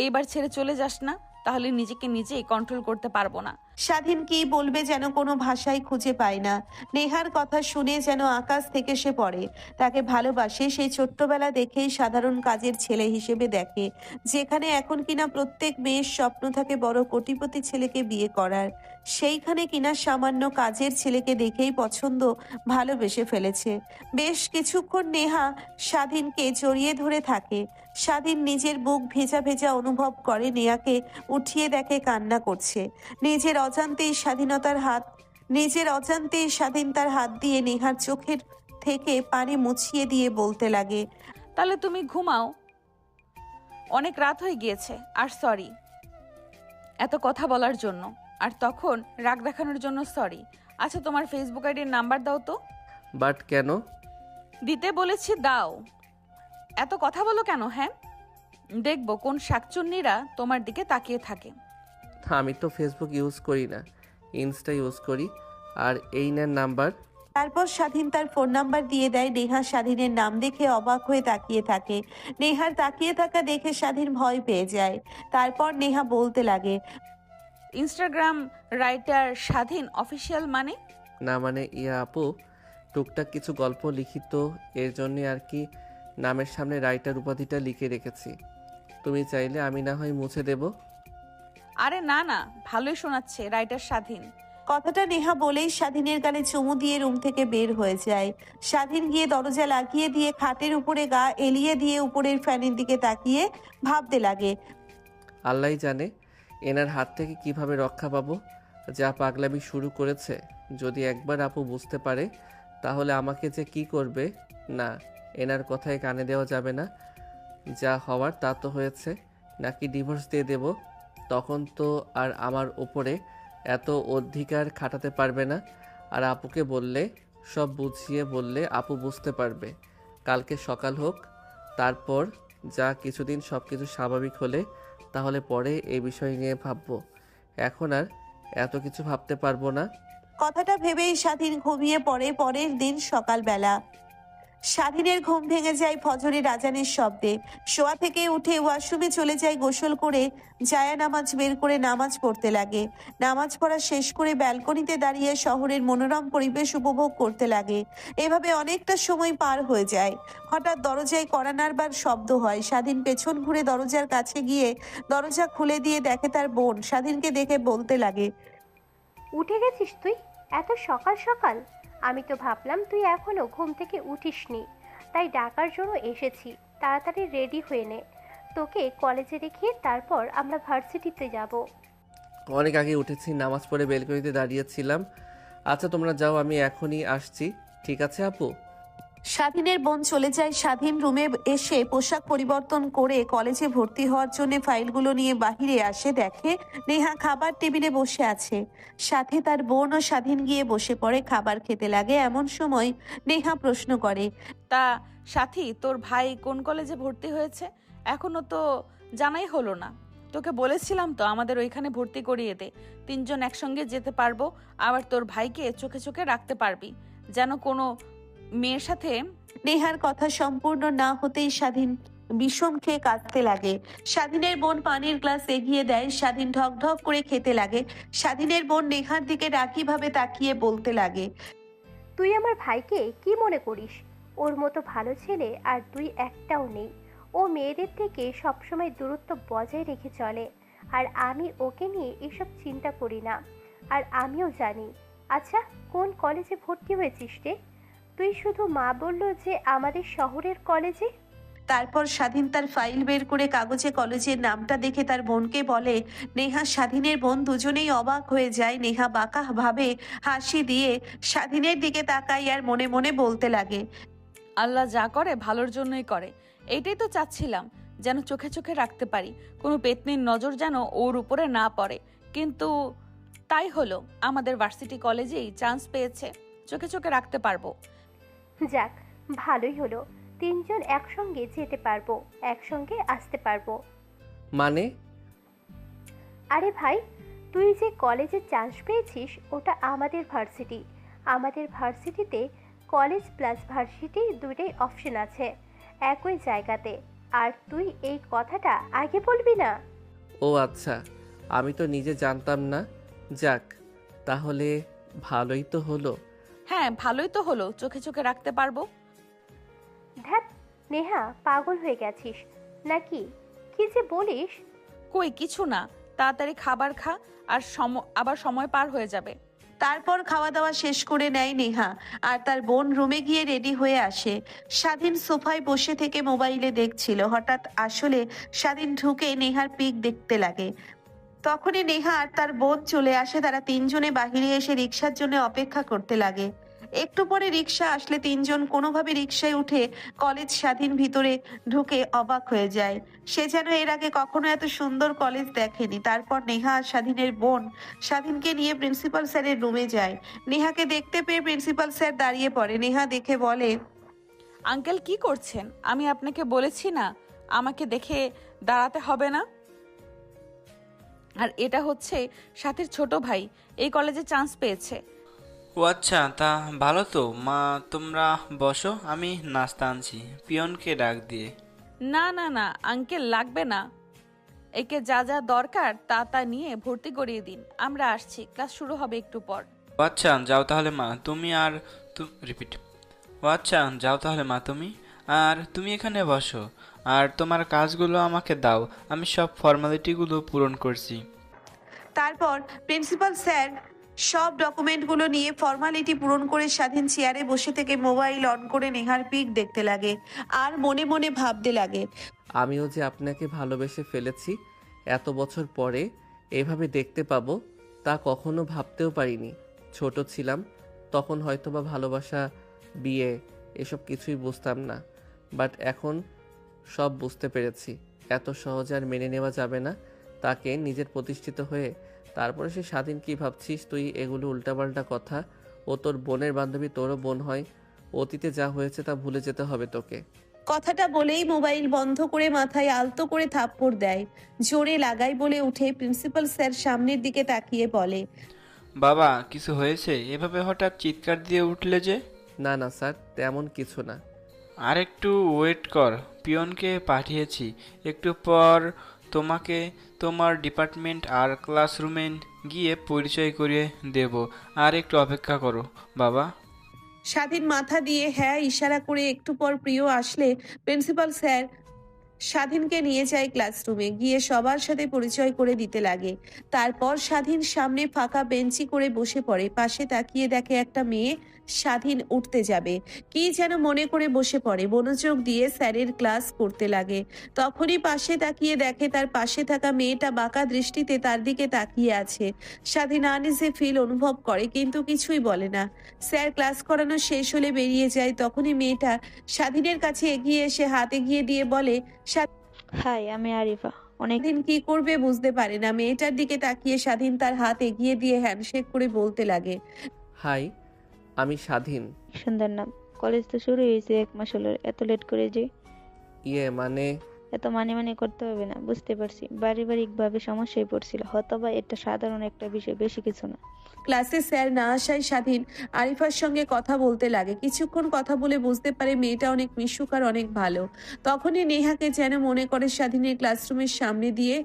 এইবার ছেড়ে চলে যাস না, তাহলে নিজেকে নিজেই কন্ট্রোল করতে পারবো না। স্বাধীন কি বলবে যেন কোনো ভাষাই খুঁজে পায় না। নেহার কথা শুনে যেন আকাশ থেকে সে পড়ে। তাকে ভালোবাসে, সেই ছোট্টবেলা দেখেই সাধারণ কাজের ছেলে হিসেবে দেখে, যেখানে এখন কিনা প্রত্যেক মেয়ের স্বপ্ন থাকে বড় কোটিপতি ছেলেকে বিয়ে করার, সেইখানে কিনা সামান্য কাজের ছেলেকে দেখেই পছন্দ, ভালোবেসে ফেলেছে। বেশ কিছুক্ষণ নেহা স্বাধীনকে জড়িয়ে ধরে থাকে। স্বাধীন নিজের বুক ভেজা ভেজা অনুভব করে, নেহাকে উঠিয়ে দেখে কান্না করছে। নিজের অজান্তেই স্বাধীন তার হাত দিয়ে নেহার চোখের থেকে পানি মুছিয়ে দিয়ে বলতে লাগে, তাহলে তুমি ঘুমাও, অনেক রাত হয়ে গিয়েছে। আর সরি এত কথা বলার জন্য, আর তখন রাগ দেখানোর জন্য সরি। আচ্ছা, তোমার ফেসবুক আইডির নাম্বার দাও তো। বাট কেন? দিতে বলেছি, দাও। এত কথা বলো কেন? হ্যাঁ, দেখবো কোন শাকচুন্নিরা তোমার দিকে তাকিয়ে থাকে। আমি তো ফেসবুক ইউজ করি না, ইনস্টা ইউজ করি। আর এই নেন নাম্বার। তারপর স্বাধীন তার ফোন নাম্বার দিয়ে দেয়। নেহা স্বাধীনের নাম দেখে অবাক হয়ে তাকিয়ে থাকে। নেহার তাকিয়ে থাকা দেখে স্বাধীন ভয় পেয়ে যায়। তারপর নেহা বলতে লাগে, ইনস্টাগ্রাম রাইটার স্বাধীন অফিসিয়াল মানে? না মানে ইয়া আপু, টুকটাক কিছু গল্প লিখিত, এর জন্যে আর কি নামের সামনে রাইটার উপাধিটা লিখে রেখেছি। তুমি চাইলে আমি না হয় মুছে দেব। আরে না না, ভালোই শোনাচ্ছে, রাইটার স্বাধীন। কথাটা নেহা বলেই স্বাধীনের গালে চুমু দিয়ে রুম থেকে বের হয়ে যায়। স্বাধীন গিয়ে দরজা লাগিয়ে দিয়ে খাটের উপরে গা এলিয়ে দিয়ে উপরের ফ্যানের দিকে তাকিয়ে ভাবতে লাগে, আল্লাহই জানে এনার হাত থেকে কিভাবে রক্ষা পাবো। যা পাগলামি শুরু করেছে, যদি একবার আপু বুঝতে পারে তাহলে আমাকে যে কি করবে। না, এনার কথায় কানে দেওয়া যাবে না। যা হওয়ার তা তো হয়েছে, নাকি ডিভোর্স দিয়ে দেব। তখন তো আর আমার ওপরে এত অধিকার খাটাতে পারবে না। আর আপুকে বললে, সব বুঝিয়ে বললে আপু বুঝতে পারবে। কালকে সকাল হোক, তারপর যা কিছুদিন সব কিছু স্বাভাবিক হলে তাহলে পরে এই বিষয় নিয়ে ভাববো। এখন আর এত কিছু ভাবতে পারবো না। কথাটা ভেবেই স্বাধীন ঘুমিয়ে পড়ে। পরের দিন সকালবেলা স্বাধীনের ঘুম ভেঙে যায় ফজরের আজানের শব্দে। শোয়া থেকে উঠে ওয়াশরুমে চলে যায়, গোসল করে জায়া নামাজ বের করে নামাজ পড়তে লাগে। নামাজ পড়া শেষ করে ব্যালকনিতে দাঁড়িয়ে শহরের মনোরম পরিবেশ উপভোগ করতে লাগে। এভাবে অনেকটা সময় পার হয়ে যায়। হঠাৎ দরজায় কড়া নাড়বার শব্দ হয়। স্বাধীন পেছন ঘুরে দরজার কাছে গিয়ে দরজা খুলে দিয়ে দেখে তার বোন। স্বাধীনকে দেখে বলতে লাগে, উঠে গেছিস তুই এত সকাল সকাল? আমি তো ভাবলাম তুই এখনো ঘুম থেকে উঠিসনি, তাই ডাকার জন্য এসেছি। তাড়াতাড়ি রেডি হয়ে নে, তোকে কলেজে রেখে তারপর আমরা ভার্সিটিতে যাব। অনেক আগে উঠেছি, নামাজ পড়ে বেলকনিতে দাঁড়িয়েছিলাম। আচ্ছা তোমরা যাও, আমি এখনই আসছি। ঠিক আছে আপু? স্বাধীনের বোন চলে যায়। স্বাধীন রুমে এসে পোশাক পরিবর্তন করে কলেজে ভর্তি হওয়ার জন্য ফাইলগুলো নিয়ে বাহিরে আসে। দেখে নেহা খাবার টেবিলে বসে আছে, সাথে তার বোন ও স্বাধীন গিয়ে বসে পড়ে খাবার খেতে লাগে। এমন সময় নেহা প্রশ্ন করে, তা সাথী, তোর ভাই কোন কলেজে ভর্তি হয়েছে? এখনো তো জানাই হলো না। তোকে বলেছিলাম তো আমাদের ওইখানে ভর্তি করিয়ে দে, তিনজন একসঙ্গে যেতে পারবো, আবার তোর ভাইকে চোখে চোখে রাখতে পারবি, যেন কোনো মেয়ের সাথে। নেহার কথা সম্পূর্ণ না হতেই স্বাধীন বিষম খেয়ে কাঁদতে লাগে। স্বাধীনের বোন পানির গ্লাস এগিয়ে দেয়। স্বাধীন ঢক ঢক করে খেতে লাগে। স্বাধীনের বোন নেহার দিকে রাগীভাবে তাকিয়ে বলতে লাগে, তুই আমার ভাইকে কি মনে করিস? ওর মতো ভালো ছেলে আর তুই একটাও নেই। ও মেয়েদের থেকে সবসময় দূরত্ব বজায় রেখে চলে, আর আমি ওকে নিয়ে এসব চিন্তা করি না। আর আমিও জানি। আচ্ছা, কোন কলেজে ভর্তি হয়েছিস রে? তুই শুধু মা বললো যে আমাদের শহরের কলেজে। তারপর স্বাধীন তার ফাইল বের করে কাগজে কলেজের নামটা দেখে তার বোনকে বলে। নেহা স্বাধীনের বোন দুজনেই অবাক হয়ে যায়। নেহা বাঁকা ভাবে হাসি দিয়ে স্বাধীনের দিকে তাকায় আর মনে মনে বলতে লাগে, আল্লাহ যা করে ভালোর জন্যই করে। এইটাই তো চাচ্ছিলাম, যেন চোখে চোখে রাখতে পারি, কোনো পেতনির নজর যেন ওর উপরে না পড়ে। কিন্তু তাই হলো, আমাদের ভার্সিটি কলেজেই চান্স পেয়েছে, চোখে চোখে রাখতে পারবো। যাক, ভালোই হলো। তিনজন একসঙ্গে যেতে পারবো, একসঙ্গে আসতে পারবো। মানে? আরে ভাই, তুই যে কলেজে চান্স পেয়েছিস ওটা আমাদের ভার্সিটি। আমাদের ভার্সিটিতে কলেজ প্লাস ভার্সিটি দুইটাই অপশন আছে একই জায়গাতে। আর তুই এই কথাটা আগে বলবি না? ও আচ্ছা, আমি তো নিজে জানতাম না। যাক, তাহলে ভালোই তো হলো। হ্যাঁ, ভালোই তো হলো, চোখে চোখে রাখতে পারবো। ধ্যাত, নেহা, পাগল হয়ে গেছিস নাকি? কি যে বলিস! কই কিছু না, তাড়াতাড়ি খাবার খা, আর আবার সময় পার হয়ে যাবে। তারপর খাওয়া দাওয়া শেষ করে নেয় নেহা আর তার বোন রুমে গিয়ে রেডি হয়ে আসে। স্বাধীন সোফায় বসে থেকে মোবাইলে দেখছিল। হঠাৎ আসলে স্বাধীন ঢুকে নেহার পিক দেখতে লাগে। তখনই নেহা আর তার বোন চলে আসে। তারা তিনজনে বাহিরে এসে রিক্সার জন্য অপেক্ষা করতে লাগে। একটু পরে রিক্সা আসলে তিনজন কোনোভাবে রিক্সায় উঠে কলেজ স্বাধীন ভিতরে ঢুকে অবাক হয়ে যায়। সে যেন এর আগে কখনো এত সুন্দর কলেজ দেখেনি। তারপর নেহা আর স্বাধীনের বোন স্বাধীনকে নিয়ে প্রিন্সিপাল স্যারের রুমে যায়। নেহাকে দেখতে পেয়ে প্রিন্সিপাল স্যার দাঁড়িয়ে পড়ে। নেহা দেখে বলে, আঙ্কেল কি করছেন? আমি আপনাকে বলেছি না আমাকে দেখে দাঁড়াতে হবে না? আর এটা হচ্ছে সাথীর ছোট ভাই, এই কলেজে চান্স পেয়েছে। ও আচ্ছা, তা ভালো তো মা, তোমরা বসো, আমি নাস্তা আনছি, পিয়নকে ডাক দিয়ে। না না না আঙ্কেল, লাগবে না। একে যা যা দরকার তা তা নিয়ে ভর্তি করিয়ে দিন, আমরা আসছি, ক্লাস শুরু হবে একটু পর। ও আচ্ছা, যাও তাহলে মা তুমি, আর রিপিট। ও আচ্ছা, যাও তাহলে মা তুমি, আর তুমি এখানে বসো, আর তোমার কাজগুলো আমাকে দাও, আমি সব ফর্মালিটিগুলো পূরণ করছি। তারপর প্রিন্সিপাল স্যার সব ডকুমেন্টগুলো নিয়ে ফর্মালিটি পূরণ করে স্বাধীন চেয়ারে বসে থেকে মোবাইল অন করে নেহার পিক দেখতে লাগে আর মনে মনে ভাবতে লাগে, আমিও যে আপনাকে ভালোবেসে ফেলেছি, এত বছর পরে এভাবে দেখতে পাবো তা কখনো ভাবতেও পারিনি। ছোট ছিলাম তখন হয়তোবা ভালোবাসা, বিয়ে এসব কিছুই বুঝতাম না, বাট এখন সব বুঝতে পেরেছি। এত সহজে আর মেনে নেওয়া যাবে না তাকে নিজের প্রতিষ্ঠিত হয়ে। তারপরে সে স্বাধীন, কি ভাবছিস তুই এগুলো উল্টাপাল্টা কথা? ও তোর বোনের বান্ধবী, তোরও বোন হয়। অতীতে যা হয়েছে তা ভুলে যেতে হবে তোকে। কথাটা বলেই মোবাইল বন্ধ করে মাথায় আলতো করে থাপ্পড় দেয়। জোরে লাগাই বলে উঠে প্রিন্সিপাল স্যার সামনের দিকে তাকিয়ে বলে, বাবা কিছু হয়েছে? এভাবে হঠাৎ চিৎকার দিয়ে উঠলে যে? না না স্যার, তেমন কিছু না। আর একটু ওয়েট কর, পিয়নকে পাঠিয়েছি, একটু পর তোমাকে তোমার ডিপার্টমেন্ট আর ক্লাসরুমে গিয়ে পরিচয় করিয়ে দেব, আর একটু অপেক্ষা করো বাবা। স্বাধীন মাথা দিয়ে হ্যাঁ ইশারা করে একটু পর প্রিয় আসলে প্রিন্সিপাল স্যার স্বাধীনকে নিয়ে যায় ক্লাসরুমে। গিয়ে সবার সাথে পরিচয় করে দিতে লাগে। তারপর স্বাধীন সামনে ফাঁকা বেঞ্চি করে বসে পড়ে। পাশে তাকিয়ে দেখে একটা মেয়ে স্বাধীন উঠতে যাবে, কি যেন মনে করে বসে পড়ে। মনোযোগ দিয়ে স্যারের ক্লাস করতে লাগে। তখনই পাশে তাকিয়ে দেখে তার পাশে থাকা মেয়েটা বাঁকা দৃষ্টিতে তার দিকে তাকিয়ে আছে। স্বাধীন আনইজি ফিল অনুভব করে কিন্তু কিছুই বলে না। স্যার ক্লাস করানো শেষ হলে বেরিয়ে যায়। তখনই মেয়েটা স্বাধীনের কাছে এগিয়ে এসে হাত এগিয়ে দিয়ে বলে, হাই, আমি আরিফা। অনেক স্বাধীন কি করবে বুঝতে পারে না। মেয়েটার দিকে তাকিয়ে স্বাধীন তার হাত এগিয়ে দিয়ে হ্যান্ডশেক করে বলতে লাগে, হাই, আমি স্বাধীন। সুন্দর নাম। কলেজ তো শুরু হয়েছে 1 মাস হলো, এত লেট করে যে? মানে এত মানে করতে হবে না, বুঝতে পারছি পারিবারিকভাবে সমস্যায় পড়ছিল, হয়তোবা এটা সাধারণ একটা বিষয়, বেশি কিছু না। ক্লাসে স্যার না আসায় স্বাধীন আরিফার সঙ্গে কথা বলতে লাগে। কিছুক্ষণ কথা বলে বুঝতে পারে মেয়েটা অনেক মিশুক আর অনেক ভালো। তখনই নেহাকে যেন মনে করে স্বাধীনের ক্লাসরুমের সামনে দিয়ে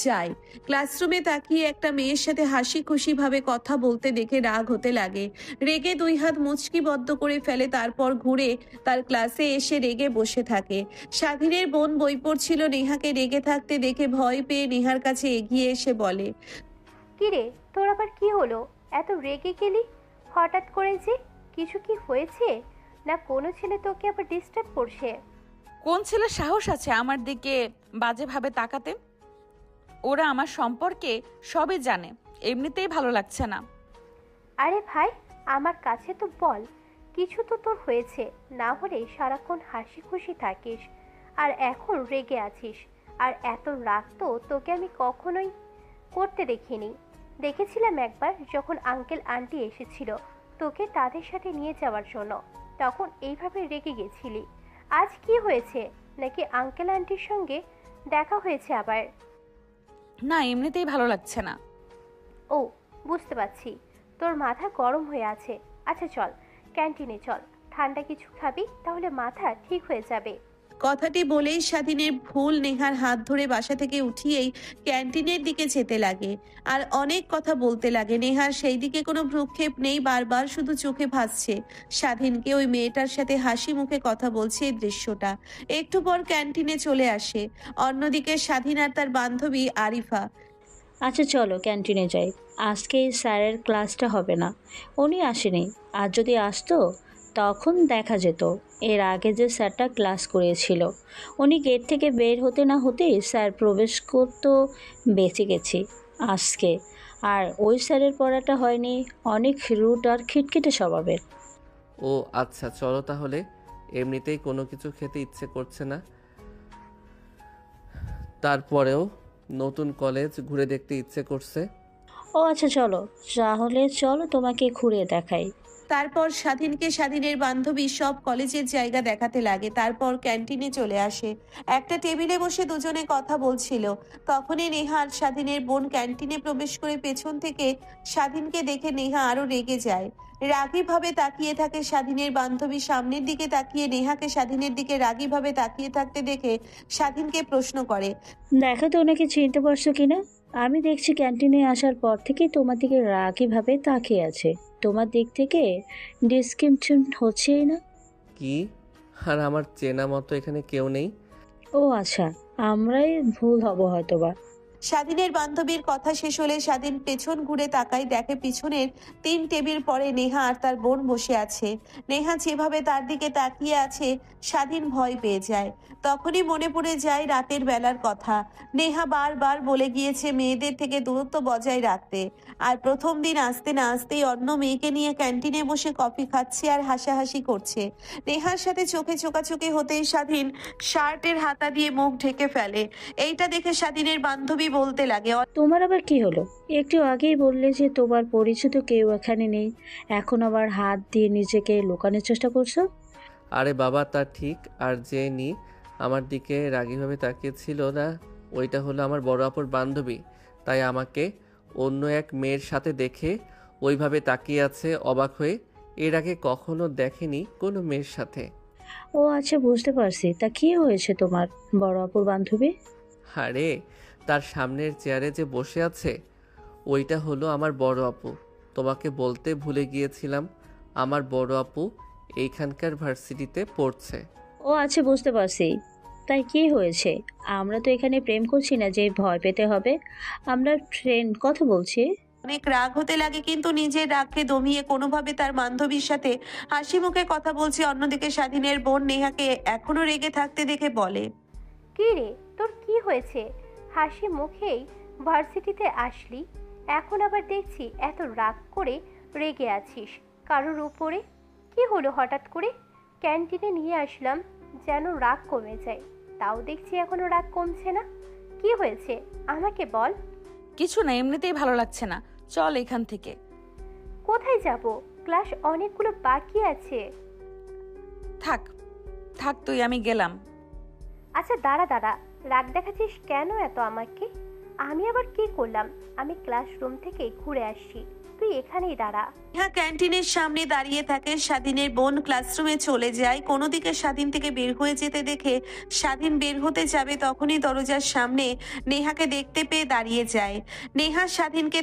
যায়। ক্লাসরুমে তাকিয়ে একটা মেয়ের সাথে হাসি খুশি ভাবে কথা বলতে দেখে রাগ হতে লাগে। রেগে 2 হাত মুচকিবদ্ধ করে ফেলে, তারপর ঘুরে তার ক্লাসে এসে রেগে বসে থাকে। স্বাধীনের বোন বই পড়ছিল। নেহাকে রেগে থাকতে দেখে ভয় পেয়ে নেহার কাছে এগিয়ে এসে বলে, কিরে, তোর আবার কি হলো? এত রেগে গেলি হঠাৎ করে যে? কিছু কি হয়েছে? না কোনো ছেলে তোকে আবার ডিস্টার্ব করছে? কোন ছেলের সাহস আছে আমার দিকে বাজেভাবে তাকাতে? ওরা আমার সম্পর্কে সবই জানে, এমনিতেই ভালো লাগছে না। আরে ভাই, আমার কাছে তো বল, কিছু তো তোর হয়েছে, না হলে সারাক্ষণ হাসি খুশি থাকিস আর এখন রেগে আছিস। আর এত রাগ তো তোকে আমি কখনোই করতে দেখিনি। দেখেছিলাম একবার যখন আঙ্কেল আন্টি এসেছিল তোকে তাদের সাথে নিয়ে যাওয়ার জন্য, তখন এইভাবে রেগে গেছিলি। আজ কি হয়েছে? নাকি আঙ্কেল আন্টির সঙ্গে দেখা হয়েছে আবার? না, এমনিতেই ভালো লাগছে না। ও, বুঝতে পারছি, তোর মাথা গরম হয়ে আছে। আচ্ছা চল, ক্যান্টিনে চল, ঠান্ডা কিছু খাবি, তাহলে মাথা ঠিক হয়ে যাবে। কথাটি বলেই স্বাধীনের ভুল নেহার হাত ধরে বাসা থেকে উঠিয়েই ক্যান্টিনের দিকে যেতে লাগে আর অনেক কথা বলতে লাগে। নেহার সেই দিকে কোনো ভ্রুক্ষেপ নেই, বারবার শুধু চোখে ভাসছে স্বাধীনকে ওই মেয়েটার সাথে হাসি মুখে কথা বলছে এই দৃশ্যটা। একটু পর ক্যান্টিনে চলে আসে। অন্যদিকে স্বাধীন আর তার বান্ধবী আরিফা। আচ্ছা চলো ক্যান্টিনে যাই, আজকে স্যারের ক্লাসটা হবে না, উনি আসেনি। আর যদি আসতো তখন দেখা যেত। এর আগে যে স্যারটা ক্লাস করিয়েছিল, উনি গেট থেকে বের হতে না হতেই স্যার প্রবেশ করতো, বেঁচে গেছি আজকে। আর ওই স্যারের পড়াটা হয়নি, অনেক রুট আর খিটখিটে স্বভাবের। ও আচ্ছা, চলো তাহলে। এমনিতেই কোনো কিছু খেতে ইচ্ছে করছে না, তারপরেও নতুন কলেজ ঘুরে দেখতে ইচ্ছে করছে। ও আচ্ছা চলো, তাহলে চলো তোমাকে ঘুরিয়ে দেখাই। তারপর স্বাধীনকে স্বাধীনের বান্ধবী সব কলেজের জায়গা দেখাতে লাগে। তারপর ক্যান্টিনে চলে আসে। একটা টেবিলে বসে দুজনে কথা বলছিল। তখনই নেহা আর স্বাধীনের বোন ক্যান্টিনে প্রবেশ করে পেছন থেকে স্বাধীনকে দেখে নেহা আরো রেগে যায়। রাগীভাবে তাকিয়ে থাকে স্বাধীনের বান্ধবী। সামনের দিকে তাকিয়ে নেহাকে স্বাধীনের দিকে রাগীভাবে তাকিয়ে থাকতে দেখে স্বাধীনকে প্রশ্ন করে, দেখো তো ওনাকে চিনতে পারছো কিনা? আমি দেখছি ক্যান্টিনে আসার পর থেকে তোমার দিকে রাগীভাবে তাকিয়ে আছে। তোমার দিক থেকে ডিসক্রিপশন হচ্ছেই না। কি? আর আমার চেনা মতো এখানে কেউ নেই? ও আচ্ছা, আমরাই ভুল হব হয়তোবা। স্বাধীনের বান্ধবীর কথা শেষ হলে স্বাধীন পেছন ঘুরে তাকায়, দেখে পিছনের 3 টেবিল পরে নেহা আর তার বোন বসে আছে। নেহা যেভাবে তার দিকে তাকিয়ে আছে স্বাধীন ভয় পেয়ে যায়। তখনই মনে পড়ে যায় রাতের বেলার কথা। নেহা বারবার বলে গিয়েছে মেয়েদের থেকে দূরত্ব বজায় রাখতে। আর প্রথম দিন আসতে না আসতেই অন্য মেয়েকে নিয়ে ক্যান্টিনে বসে কফি খাচ্ছে আর হাসাহাসি করছে। নেহার সাথে চোখে চোখাচোখি হতেই স্বাধীন শার্টের হাতা দিয়ে মুখ ঢেকে ফেলে। এইটা দেখে স্বাধীনের বান্ধবী বলতে লাগে, তোমার আবার কি হলো? একটু আগেই বললে যে তোমার পরিচিত কেউ এখানে নেই, এখন আবার হাত দিয়ে নিজেকে লুকানোর চেষ্টা করছো। আরে বাবা, তা ঠিক। আর যে নি আমার দিকে রাগীভাবে তাকিয়েছিল না, ওইটা হলো আমার বড় আপুর বান্ধবী। তাই আমাকে অন্য এক মেয়ের সাথে দেখে ওইভাবে তাকিয়ে আছে অবাক হয়ে। এর আগে কখনো দেখেনি কোনো মেয়ের সাথে। ও আচ্ছা, বুঝতে পারছি। তা কি হয়েছে তোমার বড় আপুর বান্ধবী? আরে, তার সামনের চেয়ারে যে বসে আছে ওইটা হলো আমার বড় আপু। তোমাকে বলতে ভুলে গিয়েছিলাম, আমার বড় আপু এইখানকার ভার্সিটিতে পড়ছে। ও আচ্ছা, বুঝতে পারছি। তাই কি হয়েছে? আমরা তো এখানে প্রেম করছি না যে ভয় পেতে হবে, আমরা ফ্রেন্ড কথা বলছি। অনেক রাগ হতে লাগে, কিন্তু নিজের রাগকে দমিয়ে কোনোভাবে তার বান্ধবীর সাথে হাসি মুখে কথা বলছে। অন্যদিকে স্বাধীনের বোন নেহাকে এখনো রেগে থাকতে দেখে বলে, কি রে, তোর কি হয়েছে? হাসি মুখেই ভার্সিটিতে আসলি, এখন আবার দেখছি এত রাগ করে রেগে আছিস কারোর উপরে। কি হলো হঠাৎ করে? ক্যান্টিনে নিয়ে আসলাম যেন রাগ কমে যায়, তাও দেখছি এখনো রাগ কমছে না। কি হয়েছে আমাকে বল। কিছু না, এমনিতেই ভালো লাগছে না, চল এখান থেকে। কোথায় যাব? ক্লাস অনেকগুলো বাকি আছে। থাক থাক তুই, আমি গেলাম। আচ্ছা দাঁড়া দাঁড়া, রাগ দেখাচ্ছিস কেন এত আমাকে? আমি আবার কি করলাম? আমি ক্লাসরুম থেকে ঘুরে আসছি, তুই এখানেই দাঁড়া। নেহা ক্যান্টিনের সামনে দাঁড়িয়ে থাকে। স্বাধীনের বোন ক্লাসরুমে চলে যায়। কোনো দিকে স্বাধীন থেকে বের হয়ে যেতে দেখে স্বাধীন বের হতে যাবে, তখনই দরজার সামনে নেহাকে দেখতে পেয়ে দাঁড়িয়ে যায়। নেহা স্বাধীনকে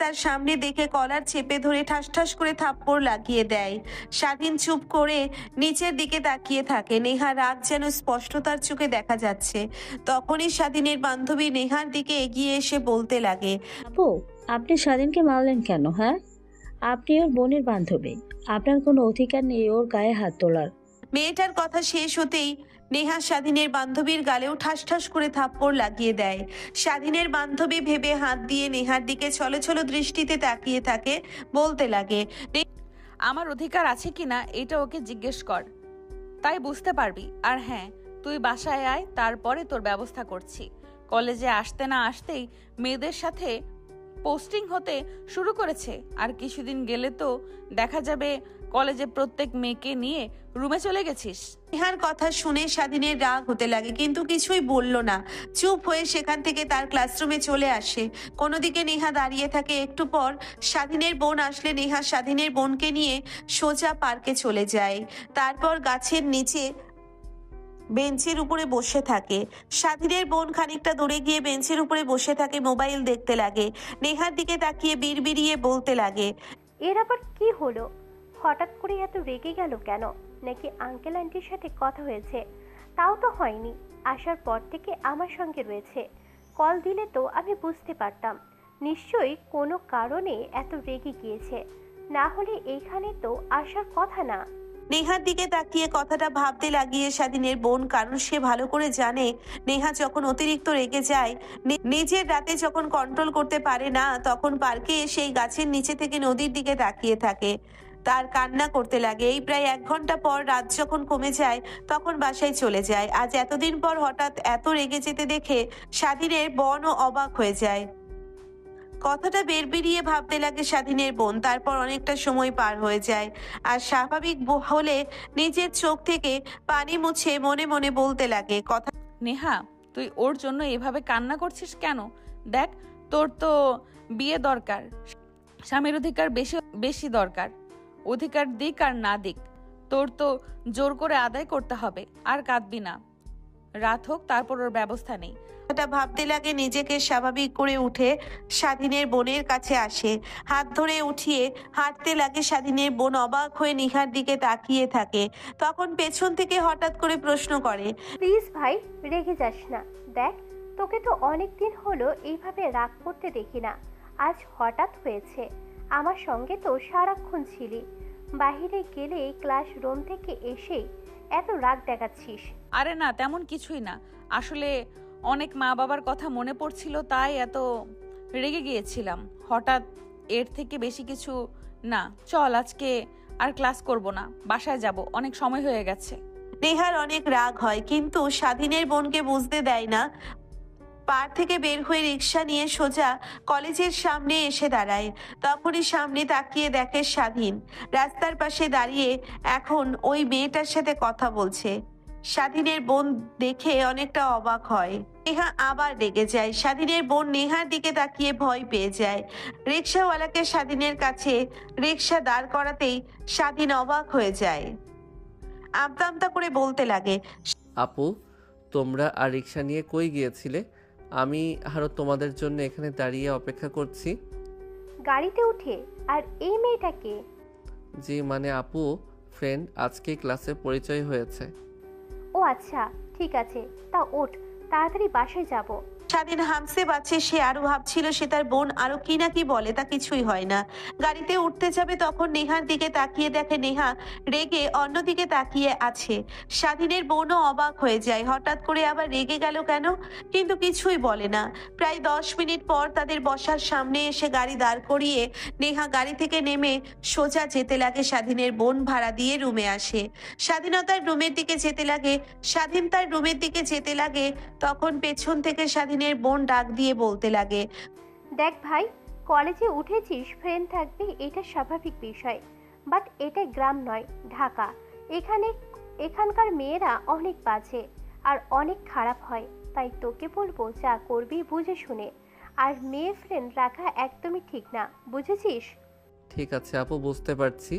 তার সামনে দেখে কলার চেপে ধরে ঠাস ঠাস করে থাপ্পড় লাগিয়ে দেয়। স্বাধীন চুপ করে নিচের দিকে তাকিয়ে থাকে। নেহা রাগ যেন স্পষ্ট তার চোখে দেখা যাচ্ছে। তখনই স্বাধীনের বান্ধবী নেহার দিকে এগিয়ে এসে বলতে লাগে, আপু, আপনি স্বাধীনকে মারলেন কেন? হ্যাঁ, আপনি ওর বোনের বান্ধবী, আপনার কোনো অধিকার নেই ওর গায়ে হাত তোলার। মেয়েটার কথা শেষ হতেই নেহা স্বাধীনের বান্ধবীর গালেও ঠাস ঠাস করে থাপ্পড় লাগিয়ে দেয়। স্বাধীনের বান্ধবী ভেবে হাত দিয়ে নেহার দিকে ছলো ছলো দৃষ্টিতে তাকিয়ে থাকে, বলতে লাগে, আমার অধিকার আছে কিনা এটা ওকে জিজ্ঞেস কর, তাই বুঝতে পারবি। আর হ্যাঁ, তুই বাসায় আয়, তারপরে তোর ব্যবস্থা করছি। কলেজে আসতে না আসতেই মেয়েদের সাথে পোস্টিং হতে শুরু করেছে, আর কিছুদিন গেলে তো দেখা যাবে কলেজে প্রত্যেক মেয়েকে নিয়ে রুমে চলে গেছিস। নেহার কথা শুনে স্বাধীনের রাগ হতে লাগে, কিন্তু কিছুই বলল না। চুপ হয়ে সেখান থেকে তার ক্লাসরুমে চলে আসে। কোনোদিকে নেহা দাঁড়িয়ে থাকে। একটু পর স্বাধীনের বোন আসলে নেহা স্বাধীনের বোনকে নিয়ে সোজা পার্কে চলে যায়। তারপর গাছের নিচে বেঞ্চের উপরে বসে থাকে। স্বাধীনের বোন খানিকটা দূরে গিয়ে বেঞ্চের উপরে বসে থাকে, মোবাইল দেখতে লাগে। নেহার দিকে তাকিয়ে বিড়বিড়িয়ে বলতে লাগে, এর আবার কি হলো? হঠাৎ করে এত রেগে গেল কেন? নাকি আঙ্কেল আন্টির সাথে কথা হয়েছে? তাও তো হয়নি, আসার পর থেকে আমার সঙ্গে রয়েছে। কল দিলে তো আমি বুঝতে পারতাম। নিশ্চয়ই কোনো কারণে এত রেগে গিয়েছে, না হলে এইখানে তো আসার কথা না। নেহার দিকে তাকিয়ে কথাটা ভাবতে লাগিয়ে স্বাধীনের বোন, কারণ সে ভালো করে জানে নেহা যখন অতিরিক্ত রেগে যায়, নিজের রাতে যখন কন্ট্রোল করতে পারে না, তখন পার্কে সেই গাছের নিচে থেকে নদীর দিকে তাকিয়ে থাকে। তার কান্না করতে লাগে। এই প্রায় 1 ঘন্টা পর রাত যখন কমে যায়, তখন বাসায় চলে যায়। আজ এতদিন পর হঠাৎ এত রেগে যেতে দেখে স্বাধীনের বোনও অবাক হয়ে যায়। কথাটা বেরিয়ে ভাবতে লাগে স্বাধীনের বোন। তারপর অনেকটা সময় পার হয়ে যায়, আর স্বাভাবিক হলে নিজের চোখ থেকে পানি মুছে মনে মনে বলতে লাগে, কথা নেহা, তুই ওর জন্য এভাবে কান্না করছিস কেন? দেখ, তোর তো বিয়ে দরকার, স্বামীর অধিকার বেশি বেশি দরকার। অধিকার দিক আর না দিক, তোর তো জোর করে আদায় করতে হবে। আর কাঁদবি না, রাত হোক, তারপর ওর ব্যবস্থা নেই। ভাবতে লাগে। নিজেকে স্বাভাবিক করে উঠে স্বাধীনের বোনের কাছে আসে, হাত ধরে উঠিয়ে হাঁটতে লাগে। স্বাধীনের বোন অবাক হয়ে নিহার দিকে তাকিয়ে থাকে। তখন পেছন থেকে হঠাৎ করে প্রশ্ন করে, প্লিজ ভাই, রেগে যাস না। দেখ, তোকে তো অনেক দিন হলো এইভাবে রাগ করতে দেখি না, আজ হঠাৎ হয়েছে। আমার সঙ্গে তো সারাক্ষণ ছিলি, বাহিরে গেলে ক্লাসরুম থেকে এসেই এত রাগ দেখাচ্ছিস। আরে না, তেমন কিছুই না, আসলে অনেক মা বাবার কথা মনে পড়ছিল, তাই এত রেগে গিয়েছিলাম। হঠাৎ, এর থেকে বেশি কিছু না। চল, আজকে আর ক্লাস করব না, বাসায় যাব, অনেক সময় হয়ে গেছে। নেহার অনেক রাগ হয়, কিন্তু স্বাধীনের বোনকে বুঝতে দেয় না। পার থেকে বের হয়ে রিক্সা নিয়ে সোজা কলেজের সামনে এসে দাঁড়ায়। তখনই সামনে তাকিয়ে দেখে স্বাধীন রাস্তার পাশে দাঁড়িয়ে এখন ওই মেয়েটার সাথে কথা বলছে। স্বাধীনের বোন দেখে অনেকটা অবাক হয়। নেহা আবার রেগে যায়। স্বাধীনের বোন নেহার দিকে তাকিয়ে ভয় পেয়ে যায়। রিক্সাওয়ালাকে স্বাধীনের কাছে রিক্সা দাঁড় করাতেই স্বাধীন অবাক হয়ে যায়। আমতা আমতা করে বলতে লাগে, আপু, তোমরা আর রিক্সা নিয়ে কই গিয়েছিলে? আমি আরও তোমাদের জন্য এখানে দাঁড়িয়ে অপেক্ষা করছি। গাড়িতে উঠে? আর এই মেয়েটাকে? জি মানে আপু, ফ্রেন্ড, আজকেই ক্লাসে পরিচয় হয়েছে। ও আচ্ছা, ঠিক আছে, তা ওঠ, তাড়াতাড়ি বাসায় যাব। স্বাধীন হামসে বাঁচে, সে আরো ভাবছিল সে তার বোন আরো কি না কি বলে, তা কিছুই হয় না। গাড়িতে উঠতে যাবে তখন নেহার দিকে তাকিয়ে দেখে নেহা রেগে অন্যদিকে তাকিয়ে আছে। স্বাধীনের বোনও অবাক হয়ে যায়, হঠাৎ করে আবার রেগে গেল কেন, কিন্তু কিছুই বলে না। প্রায় 10 মিনিট পর তাদের বসার সামনে এসে গাড়ি দাঁড় করিয়ে নেহা গাড়ি থেকে নেমে সোজা যেতে লাগে স্বাধীনের বোন ভাড়া দিয়ে রুমে আসে। স্বাধীনতার রুমের দিকে যেতে লাগে, স্বাধীন তার রুমের দিকে যেতে লাগে, তখন পেছন থেকে স্বাধীনের বোন ডাক দিয়ে বলতে লাগে, দেখ ভাই, কলেজে উঠেছিস, ফ্রেন্ড থাকবে, এটা স্বাভাবিক বিষয়। বাট এটা গ্রাম নয়, ঢাকা। এখানকার মেয়েরা অনেক বাজে আর অনেক খারাপ হয়। তাই তোকে বলবো, যা করবি বুঝে শুনে। আর মেয়ে ফ্রেন্ড রাখা একদমই ঠিক না, বুঝেছিস? ঠিক আছে আপু, বুঝতে পারছি।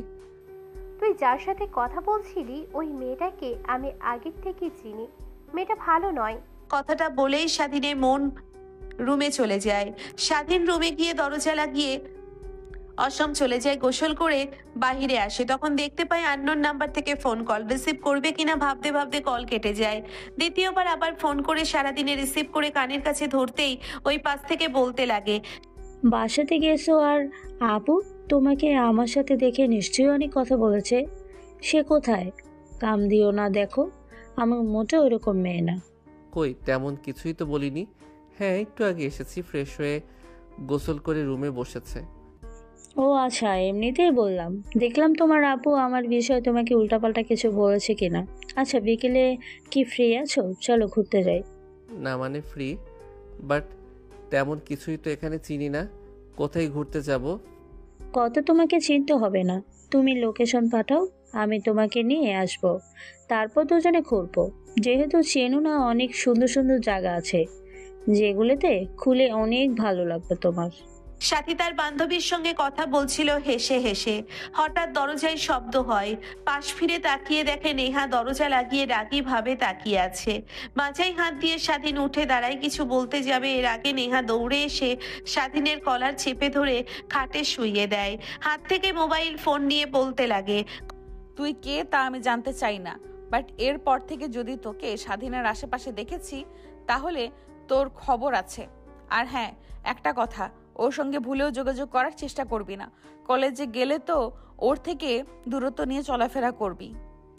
তুই যার সাথে কথা বলছিলি ওই মেয়েটাকে আমি আগের থেকে চিনি। মেয়েটা ভালো নয়। কথাটা বলেই স্বাধীনের মন রুমে চলে যায়। স্বাধীন রুমে গিয়ে দরজা লাগিয়ে অসম চলে যায়, গোসল করে বাহিরে আসে। তখন দেখতে পায় আননোন নাম্বার থেকে ফোন কল। রিসিভ করবে কিনা ভাবতে ভাবতে কল কেটে যায়। দ্বিতীয়বার আবার ফোন করে সারাদিনে রিসিভ করে কানের কাছে ধরতেই ওই পাশ থেকে বলতে লাগে, বাসাতে গেছো আর আপু তোমাকে আমার সাথে দেখে নিশ্চয়ই অনেক কথা বলেছে। সে কোথায়? কাম দিও না, দেখো আমার মোটেও ওরকম মেয়ে না। কই, তেমন কিছুই তো বলিনি। হ্যাঁ, একটু আগে এসেছি, ফ্রেশ হয়ে গোসল করে রুমে বসেছে। ও আচ্ছা, এমনিতেই বললাম। দেখলাম তোমার আপু আমার বিষয়ে তোমাকে উল্টাপাল্টা কিছু বলেছে কিনা। আচ্ছা, বিকেলে কি ফ্রি আছো? চলো ঘুরতে যাই। না মানে ফ্রি, বাট তেমন কিছুই তো এখানে চিনি না, কোথায় ঘুরতে যাব? কত তোমাকে চিনতে হবে না, তুমি লোকেশন পাঠাও, আমি তোমাকে নিয়ে আসবো। তারপর দুজনে ঘুরবো। যেহেতু চেনো না, অনেক সুন্দর সুন্দর জায়গা আছে যেগুলোতে খুলে অনেক ভালো লাগবে তোমার। সাথী তার বান্ধবীর সঙ্গে কথা বলছিল হেসে হেসে। হঠাৎ দরজায় শব্দ হয়। পাশ ফিরে তাকিয়ে দেখে নেহা দরজা লাগিয়ে রাগী ভাবে তাকিয়ে আছে। মাথায় হাত দিয়ে স্বাধীন উঠে দাঁড়ায়, কিছু বলতে যাবে এর আগে নেহা দৌড়ে এসে স্বাধীনের কলার চেপে ধরে খাটে শুইয়ে দেয়। হাত থেকে মোবাইল ফোন নিয়ে বলতে লাগে, তুই কে তা আমি জানতে চাই না, বাট এরপর থেকে যদি তোকে স্বাধীনের আশেপাশে দেখেছি তাহলে তোর খবর আছে। আর হ্যাঁ, একটা কথা, ওর সঙ্গে ভুলেও যোগাযোগ করার চেষ্টা করবি না। কলেজে গেলে তো ওর থেকে দূরত্ব নিয়ে চলাফেরা করবি।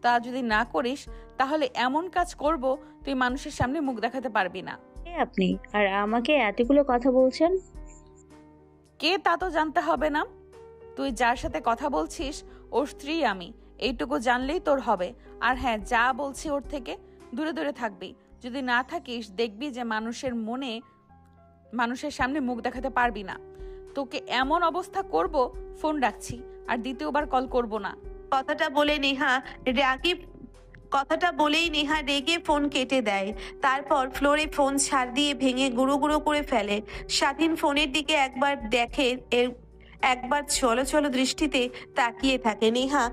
তা যদি না করিস তাহলে এমন কাজ করব তুই মানুষের সামনে মুখ দেখাতে পারবি না। কে আপনি আর আমাকে এতগুলো কথা বলছেন? কে তা তো জানতে হবে না। তুই যার সাথে কথা বলছিস ওর স্ত্রী আমি, এইটুকু জানলেই তোর হবে। আর হ্যাঁ, যা বলছি ওর থেকে দূরে দূরে থাকবি। যদি না থাকিস দেখবি যে মানুষের সামনে মুখ দেখাতে পারবি না। তোকে এমন অবস্থা করব, ফোন রাখছি, আর দ্বিতীয়বার কল করব না। কথাটা বলেই নেহা রেগে ফোন কেটে দেয়। তারপর ফ্লোরে ফোন ছাড় দিয়ে ভেঙে গুঁড়ো গুঁড়ো করে ফেলে। স্বাধীন ফোনের দিকে একবার দেখে, একবার চলো চলো দৃষ্টিতে তাকিয়ে থাকে। নেহা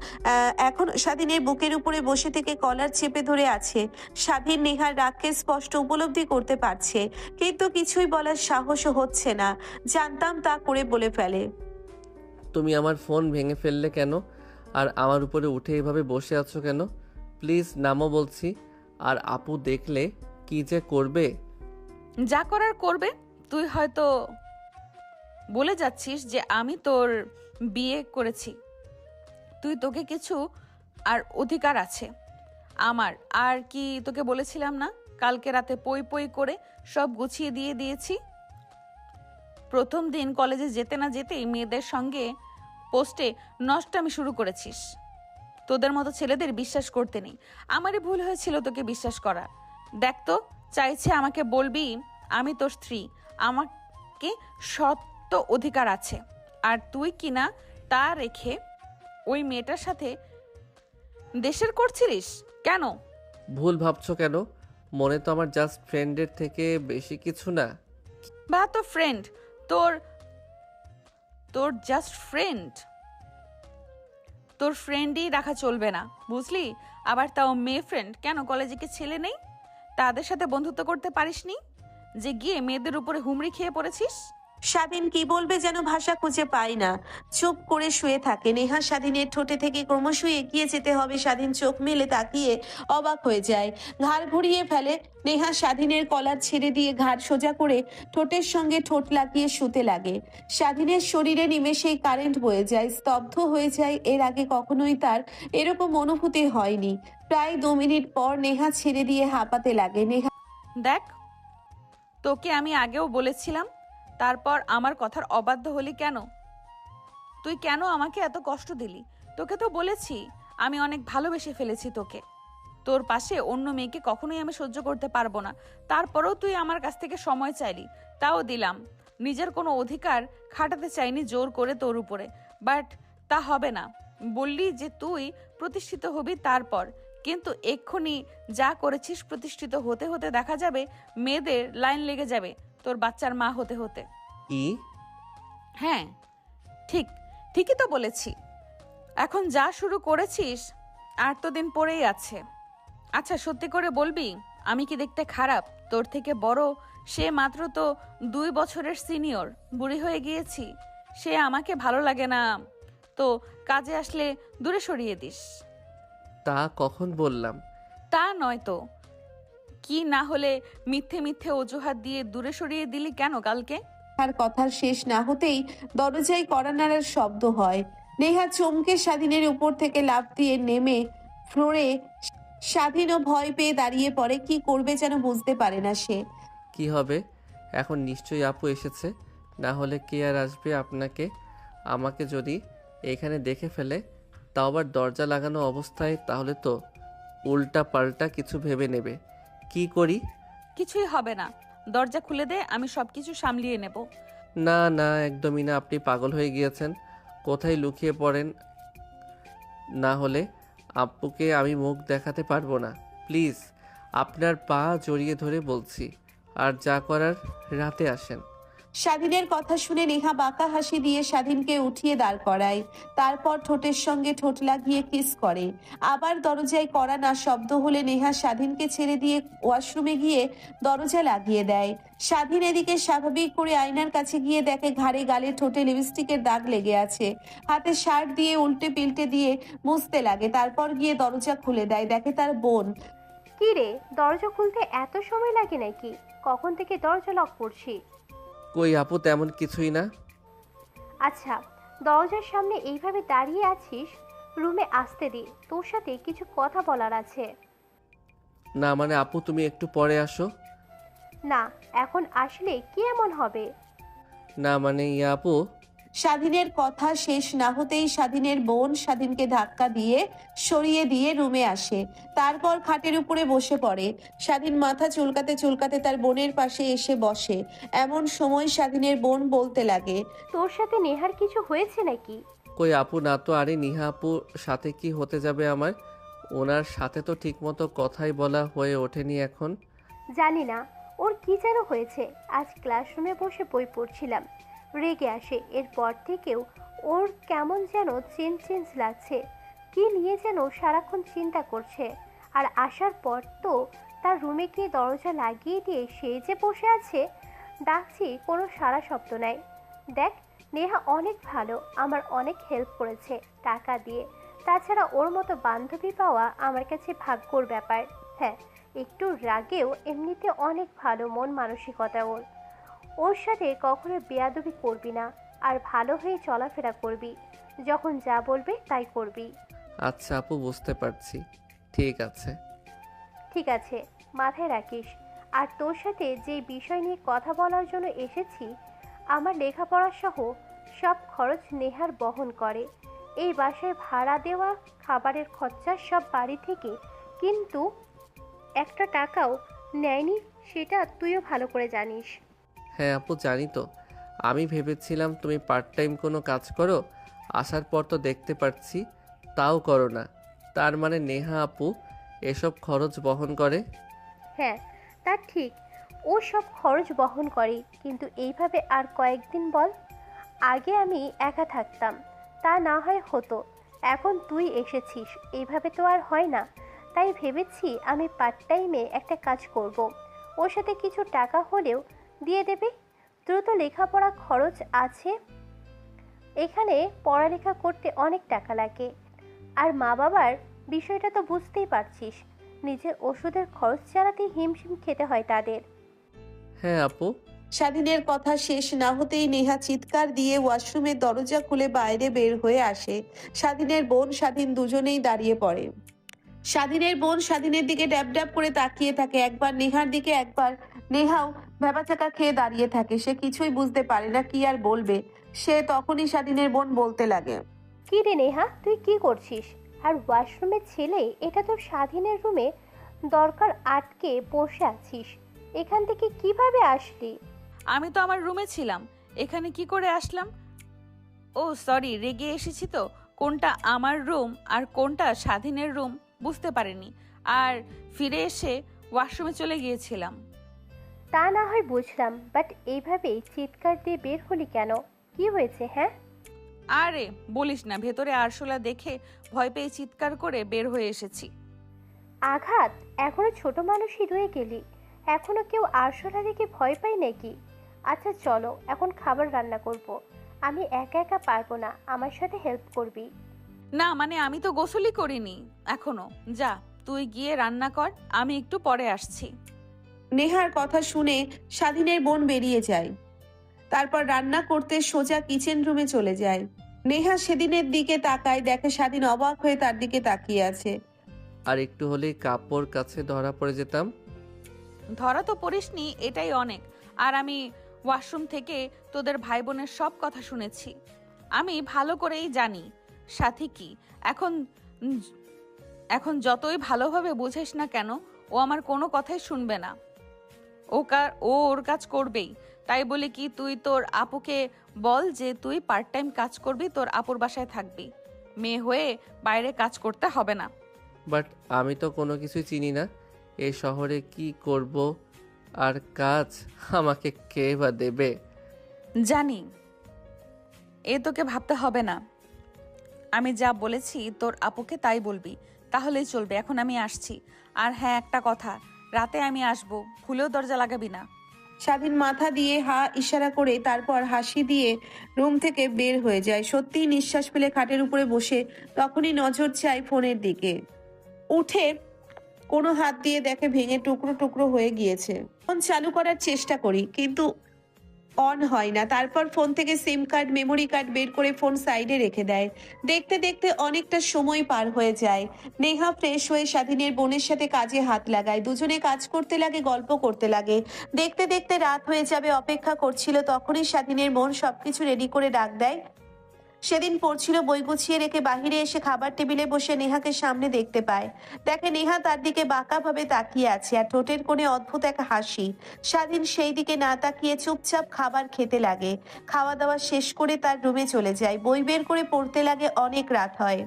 এখন স্বাধীনের বুকের উপরে বসে থেকে কলার চেপে ধরে আছে। স্বাধীন নেহার রাগকে স্পষ্ট উপলব্ধি করতে পারছে, কিন্তু কিছুই বলার সাহসও হচ্ছে না। জানতাম তা করে বলে ফেলে, তুমি আমার ফোন ভেঙে ফেললে কেন? আর আমার উপরে উঠে এভাবে বসে আছো কেন? প্লিজ নামো বলছি। আর আপু দেখলে কি যে করবে। যা করার করবে। তুই হয়তো বলে যাচ্ছিস যে আমি তোর বিয়ে করেছি, তোকে কিছু আর অধিকার আছে আমার। আর কি তোকে বলেছিলাম না, কালকে রাতে পই পই করে সব গুছিয়ে দিয়েছি। প্রথম দিন কলেজে যেতে না যেতেই মেয়েদের সঙ্গে পোস্টে নষ্টামি শুরু করেছিস। তোদের মতো ছেলেদের বিশ্বাস করতে নেই। আমারই ভুল হয়েছিল তোকে বিশ্বাস করা। দেখ তো, চাইছে আমাকে বলবি আমি তোর স্ত্রী, আমাকে সত্য অধিকার আছে। আর তুই কিনা তা রেখে ওই মেয়েটার সাথে দেশের করছিলিস কেন? ভুল ভাবছো কেন? মনে তো আমার জাস্ট ফ্রেন্ডের থেকে বেশি কিছু না। বা তো ফ্রেন্ড, তোর জাস্ট ফ্রেন্ড, তোর ফ্রেন্ডই রাখা চলবে না, বুঝলি? আবার তাও মেয়ে ফ্রেন্ড। কেন কলেজে কি ছেলে নেই? তাদের সাথে বন্ধুত্ব করতে পারিসনি যে গিয়ে মেয়েদের উপরে হুমড়ি খেয়ে পড়েছিস? স্বাধীন কি বলবে যেন ভাষা খুঁজে পায় না, চুপ করে শুয়ে থাকে। নেহা স্বাধীনের ঠোঁটে থেকে ক্রমশই এগিয়ে যেতে হবে। স্বাধীন চোখ মেলে তাকিয়ে অবাক হয়ে যায়, ঘাড় ঘুরিয়ে ফেলে। নেহা স্বাধীনের কলার ছেড়ে দিয়ে ঘাড় সোজা করে ঠোঁটের সঙ্গে ঠোঁট লাগিয়ে শুতে লাগে। স্বাধীনের শরীরে নিমেষেই কারেন্ট বয়ে যায়, স্তব্ধ হয়ে যায়। এর আগে কখনোই তার এরকম অনুভূতি হয়নি। প্রায় 2 মিনিট পর নেহা ছেড়ে দিয়ে হাঁপাতে লাগে। নেহা দেখ, তোকে আমি আগেও বলেছিলাম, তারপর আমার কথার অবাধ্য হলি কেন? তুই কেন আমাকে এত কষ্ট দিলি? তোকে তো বলেছি আমি অনেক ভালোবেসে ফেলেছি তোকে। তোর পাশে অন্য মেয়েকে কখনোই আমি সহ্য করতে পারবো না। তারপরেও তুই আমার কাছ থেকে সময় চাইলি, তাও দিলাম। নিজের কোনো অধিকার খাটাতে চাইনি জোর করে তোর উপরে, বাট তা হবে না। বললি যে তুই প্রতিষ্ঠিত হবি তারপর, কিন্তু এক্ষুনি যা করেছিস প্রতিষ্ঠিত হতে হতে দেখা যাবে মেয়েদের লাইন লেগে যাবে তোর বাচ্চার মা হতে হতে। কি? হ্যাঁ, ঠিকই তো বলেছি। এখন যা শুরু করেছিস আর তো দিন পরেই আছে। আচ্ছা, সত্যি করে বলবি, আমি কি দেখতে খারাপ? তোর থেকে বড় সে মাত্র তো 2 বছরের সিনিয়র। বুড়ি হয়ে গিয়েছি, সে আমাকে ভালো লাগে না তো কাজে আসলে দূরে সরিয়ে দিস। তা কখন বললাম? তা নয় তো কি, না হলে মিথ্যে মিথ্যে অজুহাত দিয়ে দূরে সরিয়ে দিলি কেন কালকে? তার কথা শেষ না হতেই দরজায় কড়া নাড়ার শব্দ হয়। নেহা চমকে স্বাধীনের উপর থেকে লাফ দিয়ে নেমে ফ্লোরে। স্বাধীনও ভয় পেয়ে দাঁড়িয়ে পড়ে। কি করবে যেন বুঝতে পারে না সে। কি হবে এখন? নিশ্চয়ই আপু এসেছে, না হলে কে আর আসবে? আপনাকে আমাকে যদি এখানে দেখে ফেলে, তাও আবার দরজা লাগানো অবস্থায়, তাহলে তো উল্টা পাল্টা কিছু ভেবে নেবে। কি করি? কিছুই হবে না, দরজা খুলে দে, আমি সবকিছু সামলিয়ে নেব। না না, একদমই না। আপনি পাগল হয়ে গিয়েছেন। কোথায় লুকিয়ে পড়েন, না হলে আব্বুকে আমি মুখ দেখাতে পারবো না। প্লিজ, আপনার পা জড়িয়ে ধরে বলছি, আর যা করার রাতে আসেন। স্বাধীনের কথা শুনে নেহা বাঁকা হাসি দিয়ে স্বাধীনকে উঠিয়ে দাঁড় করায়। তারপর ঠোঁটের সঙ্গে ঠোঁট লাগিয়ে কিস করে। আবার দরজায় কড়া না শব্দ হলে নেহা স্বাধীনকে ছেড়ে দিয়ে ওয়াশরুমে গিয়ে দরজা লাগিয়ে দেয়। স্বাধীন এদিকে স্বাভাবিক করে আয়নার কাছে গিয়ে দেখে ঘাড়ে গালে ঠোঁটে লিপস্টিকের দাগ লেগে আছে। হাতে শার্ট দিয়ে উল্টে পিল্টে দিয়ে মুছতে লাগে। তারপর গিয়ে দরজা খুলে দেয়, দেখে তার বোন। কি রে, দরজা খুলতে এত সময় লাগে নাকি? কখন থেকে দরজা লক করছি? কই আপু, তেমন কিছুই না। আচ্ছা, দরজার সামনে এইভাবে দাঁড়িয়ে আছিস, রুমে আসতে দে, তোর সাথে কিছু কথা বলার আছে। না মানে আপু, তুমি একটু পরে আসো। না, এখন আসলে কি এমন হবে? না মানে ইয়া আপু। স্বাধীনের কথা শেষ না হতেই স্বাধীনের বোন স্বাধীনকে ধাক্কা দিয়ে সরিয়ে দিয়ে রুমে আসে। তারপর খাটের উপরে বসে পড়ে। স্বাধীন মাথা চুলকাতে চুলকাতে তার বোনের পাশে এসে বসে। এমন সময় স্বাধীনের বোন বলতে লাগে, তোর সাথে নেহার কিছু হয়েছে নাকি? কই আপু, না তো। আরে নিহা আপুর সাথে কি হতে যাবে আমার? ওনার সাথে তো ঠিকমতো কথাই বলা হয়ে ওঠেনি এখন। জানি না ওর কি যেন হয়েছে। আজ ক্লাসরুমে বসে বই পড়ছিলাম, রেগে আসে। এরপর থেকেও ওর কেমন যেন চেঞ্জ লাগছে। কি নিয়ে যেন সারাক্ষণ চিন্তা করছে। আর আসার পর তো তার রুমে গিয়ে দরজা লাগিয়ে দিয়ে সে যে বসে আছে, ডাকছি কোনো সারা শব্দ নাই। দেখ, নেহা অনেক ভালো, আমার অনেক হেল্প করেছে টাকা দিয়ে। তাছাড়া ওর মতো বান্ধবী পাওয়া আমার কাছে ভাগ্যর ব্যাপার। হ্যাঁ, একটু রাগেও এমনিতে অনেক ভালো মন মানসিকতা ওর। ওর সাথে কখনো বেয়াদবি করবি না, আর ভালো হয়ে চলাফেরা করবি। যখন যা বলবে তাই করবি। আচ্ছা আপু, বুঝতে পারছি। ঠিক আছে। ঠিক আছে, মাথায় রাখিস। আর তোর সাথে যে বিষয় নিয়ে কথা বলার জন্য এসেছি, আমার লেখাপড়া সহ সব খরচ নেহার বহন করে। এই বাসায় ভাড়া দেওয়া, খাবারের খরচা সব বাড়ি থেকে, কিন্তু একটা টাকাও নেয়নি, সেটা তুইও ভালো করে জানিস। হ্যাঁ আপু, জানি তো। আমি ভেবেছিলাম তুমি পার্ট টাইম কোনো কাজ করো, আসার পর তো দেখতে পাচ্ছি তাও করো না। তার মানে নেহা আপু এসব খরচ বহন করে? হ্যাঁ, তা ঠিক, ও সব খরচ বহন করে। কিন্তু এইভাবে আর কয়েকদিন বল। আগে আমি একা থাকতাম, তা না হয় হতো। এখন তুই এসেছিস, এইভাবে তো আর হয় না। তাই ভেবেছি আমি পার্ট টাইমে একটা কাজ করব। ওর সাথে কিছু টাকা হলেও দিয়ে দেবে। তোর তো লেখাপড়া খরচ আছে, এখানে পড়ালেখা করতে অনেক টাকা লাগে। আর মা বাবার বিষয়টা তো বুঝতেই পারছিস, নিজের ওষুধের খরচ চালাতেই হিমশিম খেতে হয় তাদের। হ্যাঁ আপু। স্বাধীনের কথা শেষ না হতেই নেহা চিৎকার দিয়ে ওয়াশরুমের দরজা খুলে বাইরে বের হয়ে আসে। স্বাধীনের বোন স্বাধীন দুজনেই দাঁড়িয়ে পড়ে। স্বাধীনের বোন স্বাধীনের দিকে ড্যাব ড্যাব করে তাকিয়ে থাকে, একবার নেহার দিকে, একবার নেহাও ভ্যাবাচাকা খেয়ে দাঁড়িয়ে থাকে। সে কিছুই বুঝতে পারে না কি আর বলবে। সে তখনই স্বাধীনের বোন বলতে লাগে, কি রে নেহা, তুই কি করছিস? আর ওয়াশরুমের ছেলে, এটা তোর স্বাধীনের রুমে, দরকার আটকে বসে আছিস, এখান থেকে কিভাবে আসলি? আমি তো আমার রুমে ছিলাম, এখানে কি করে আসলাম? ও সরি, রেগে এসেছি তো। কোনটা আমার রুম আর কোনটা স্বাধীনের রুম বুঝতে পারিনি, আর ফিরে এসে ওয়াশরুমে চলে গিয়েছিলাম। তা না হয় বুঝলাম, বাট এইভাবেই চিৎকার দিয়ে বের হলি কেন? কি হয়েছে? হ্যাঁ, আরে বলিস না, ভেতরে আরশোলা দেখে ভয় পেয়ে চিৎকার করে বের হয়ে এসেছি। আঘাত? এখনো ছোট মানুষই রয়ে গেলি, এখনো কেউ আরশোলা দেখে ভয় পায় নাকি? আচ্ছা চলো, এখন খাবার রান্না করব। আমি একা একা পারবো না, আমার সাথে হেল্প করবি? না মানে আমি তো গোসলই করিনি এখনো। যা তুই গিয়ে রান্না কর, আমি একটু পরে আসছি। নেহার কথা শুনে স্বাধীনের বোন বেরিয়ে যায়। তারপর রান্না করতে সোজা কিচেন রুমে চলে যায়। নেহা সেদিনের দিকে তাকায়, দেখে স্বাধীন অবাক হয়ে তার দিকে তাকিয়ে আছে। আর একটু হলেই কাপড় কাছে ধরা পড়ে যেতাম। ধরা তো পড়িসনি, এটাই অনেক। আর আমি ওয়াশরুম থেকে তোদের ভাই বোনের সব কথা শুনেছি। আমি ভালো করেই জানি সাথী কি। এখন যতই ভালোভাবে বুঝিস না কেন, ও আমার কোনো কথাই শুনবে না। ও ওর কাজ করবেই। তাই বলে কি তুই তোর আপুকে বল যে তুই পার্ট টাইম কাজ করবি, তোর আপুর বাসায় থাকবি। মেয়ে হয়ে বাইরে কাজ করতে হবে না। বাট আমি তো কোনো কিছুই চিনি না, এই শহরে কি করব আর কাজ আমাকে কে বা দেবে? জানি, এ তোকে ভাবতে হবে না। আমি যা বলেছি তোর আপুকে তাই বলবি, তাহলেই চলবে। এখন আমি আসছি। আর হ্যাঁ, একটা কথা, রাতে আমি আসবো, ভুলেও দরজা লাগাবি না। স্বাধীন মাথা দিয়ে হা ইশারা করে তারপর হাসি দিয়ে রুম থেকে বের হয়ে যায়। সত্যিই নিঃশ্বাস ফেলে খাটের উপরে বসে তখনই নজর চায় ফোনের দিকে। উঠে কোনো হাত দিয়ে দেখে ভেঙে টুকরো টুকরো হয়ে গিয়েছে। ফোন চালু করার চেষ্টা করি কিন্তু অন হয় না। তারপর ফোন থেকে সিম কার্ড, মেমোরি কার্ড বের করে ফোন সাইডে রেখে দেয়। দেখতে দেখতে অনেকটা সময় পার হয়ে যায়। নেহা ফ্রেশ হয়ে স্বাধীনের বোনের সাথে কাজে হাত লাগায়। দুজনে কাজ করতে লাগে, গল্প করতে লাগে। দেখতে দেখতে রাত হয়ে যাবে, অপেক্ষা করছিল। তখনই স্বাধীনের বোন সবকিছু রেডি করে ডাক দেয়। সেদিন পড়ছিল, বই গুছিয়ে রেখে বাহিরে এসে খাবার টেবিলে বসে নেহাকে সামনে দেখতে পায়। দেখে নেহা তার দিকে বাঁকাভাবে তাকিয়ে আছে, আর ঠোঁটের কোণে অদ্ভুত এক হাসি। স্বাধীন সেই দিকে না তাকিয়ে চুপচাপ খাবার খেতে লাগে। খাওয়া দাওয়া শেষ করে তার রুমে চলে যায়। বই বের করে পড়তে লাগে। অনেক রাত হয়।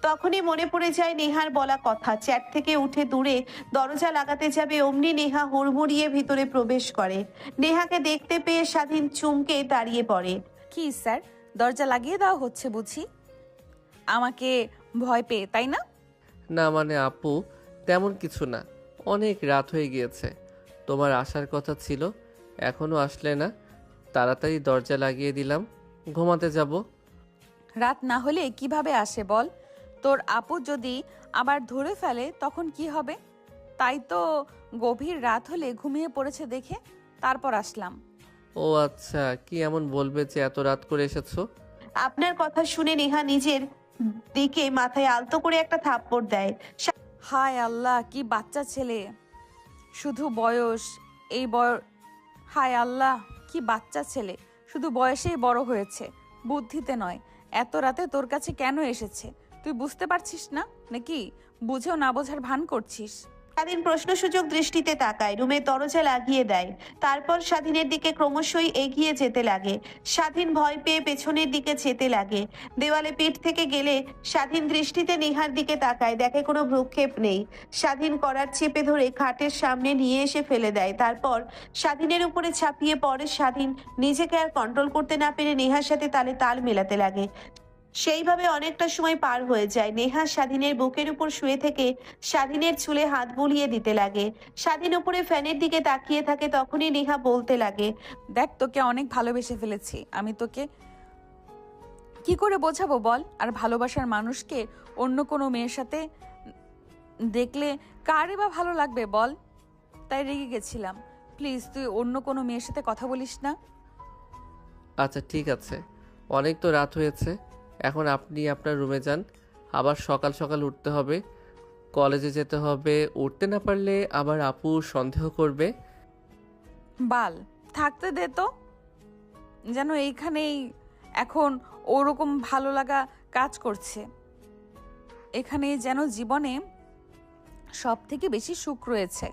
তখনই মনে পড়ে যায় নেহার বলা কথা। চ্যাট থেকে উঠে দূরে দরজা লাগাতে যাবে, অমনি নেহা হুড়মুড়িয়ে ভিতরে প্রবেশ করে। নেহাকে দেখতে পেয়ে স্বাধীন চমকে দাঁড়িয়ে পড়ে। কি স্যার, দরজা লাগিয়ে দেওয়া হচ্ছে বুঝি? আমাকে ভয় পেয়ে, তাই না? না মানে আপু, তেমন কিছু না। অনেক রাত হয়ে গিয়েছে, তোমার আসার কথা ছিল, এখনো আসলে না। তাড়াতাড়ি দরজা লাগিয়ে দিলাম, ঘুমাতে যাব। রাত না হলে কিভাবে আসে বল? তোর আপু যদি আবার ধরে ফেলে তখন কি হবে? তাই তো গভীর রাত হলে ঘুমিয়ে পড়েছে দেখে তারপর আসলাম। ও আচ্ছা, কি এমন বলবে যে এত রাত করে এসেছো? আপনার কথা শুনে নেহা নিজের দিকে মাথায় আলতো করে একটা থাপ্পড় দেয়। হায় আল্লাহ, কি বাচ্চা ছেলে! শুধু বয়স, হায় আল্লাহ, কি বাচ্চা ছেলে! শুধু বয়সেই বড় হয়েছে, বুদ্ধিতে নয়। এত রাতে তোর কাছে কেন এসেছে তুই বুঝতে পারছিস না নাকি? বুঝেও না বোঝার ভান করছিস। স্বাধীন প্রশ্নসূচক দৃষ্টিতে তাকায়। রুমের দরজা লাগিয়ে দেয়। তারপর স্বাধীনের দিকে ক্রমশই এগিয়ে যেতে লাগে। স্বাধীন ভয় পেয়ে পেছনের দিকে যেতে লাগে। দেওয়ালে পিঠ থেকে গেলে স্বাধীন দৃষ্টিতে নেহার দিকে তাকায়। দেখে কোনো ভ্রুক্ষেপ নেই। স্বাধীন করার চেপে ধরে খাটের সামনে নিয়ে এসে ফেলে দেয়। তারপর স্বাধীনের উপরে ছাপিয়ে পড়ে। স্বাধীন নিজেকে আর কন্ট্রোল করতে না পেরে নেহার সাথে তালে তাল মেলাতে লাগে। সেইভাবে অনেকটা সময় পার হয়ে যায়। নেহা স্বাধীনের বুকের উপর শুয়ে থেকে স্বাধীনের চুলে হাত বুলিয়ে দিতে লাগে। স্বাধীন উপরে ফ্যানের দিকে তাকিয়ে থাকে, তখনই নেহা বলতে লাগে, দেখ, তোকে অনেক ভালোবেসে ফেলেছি আমি। তোকে কি করে বোঝাবো বল? আর ভালোবাসার মানুষকে অন্য কোনো মেয়ের সাথে দেখলে কারে বা ভালো লাগবে বল? তাই রেগে গেছিলাম। প্লিজ তুই অন্য কোনো মেয়ের সাথে কথা বলিস না। আচ্ছা ঠিক আছে, অনেক তো রাত হয়েছে, এখন আপনি আপনার রুমে যান। আবার সকাল সকাল উঠতে হবে, কলেজে যেতে হবে। উঠতে না পারলে আবার আপু সন্দেহ করবে। বাল থাকতে দে তো, যেন এইখানেই এখন ওরকম ভালো লাগা কাজ করছে। এখানে যেন জীবনে সব থেকে বেশি সুখ রয়েছে।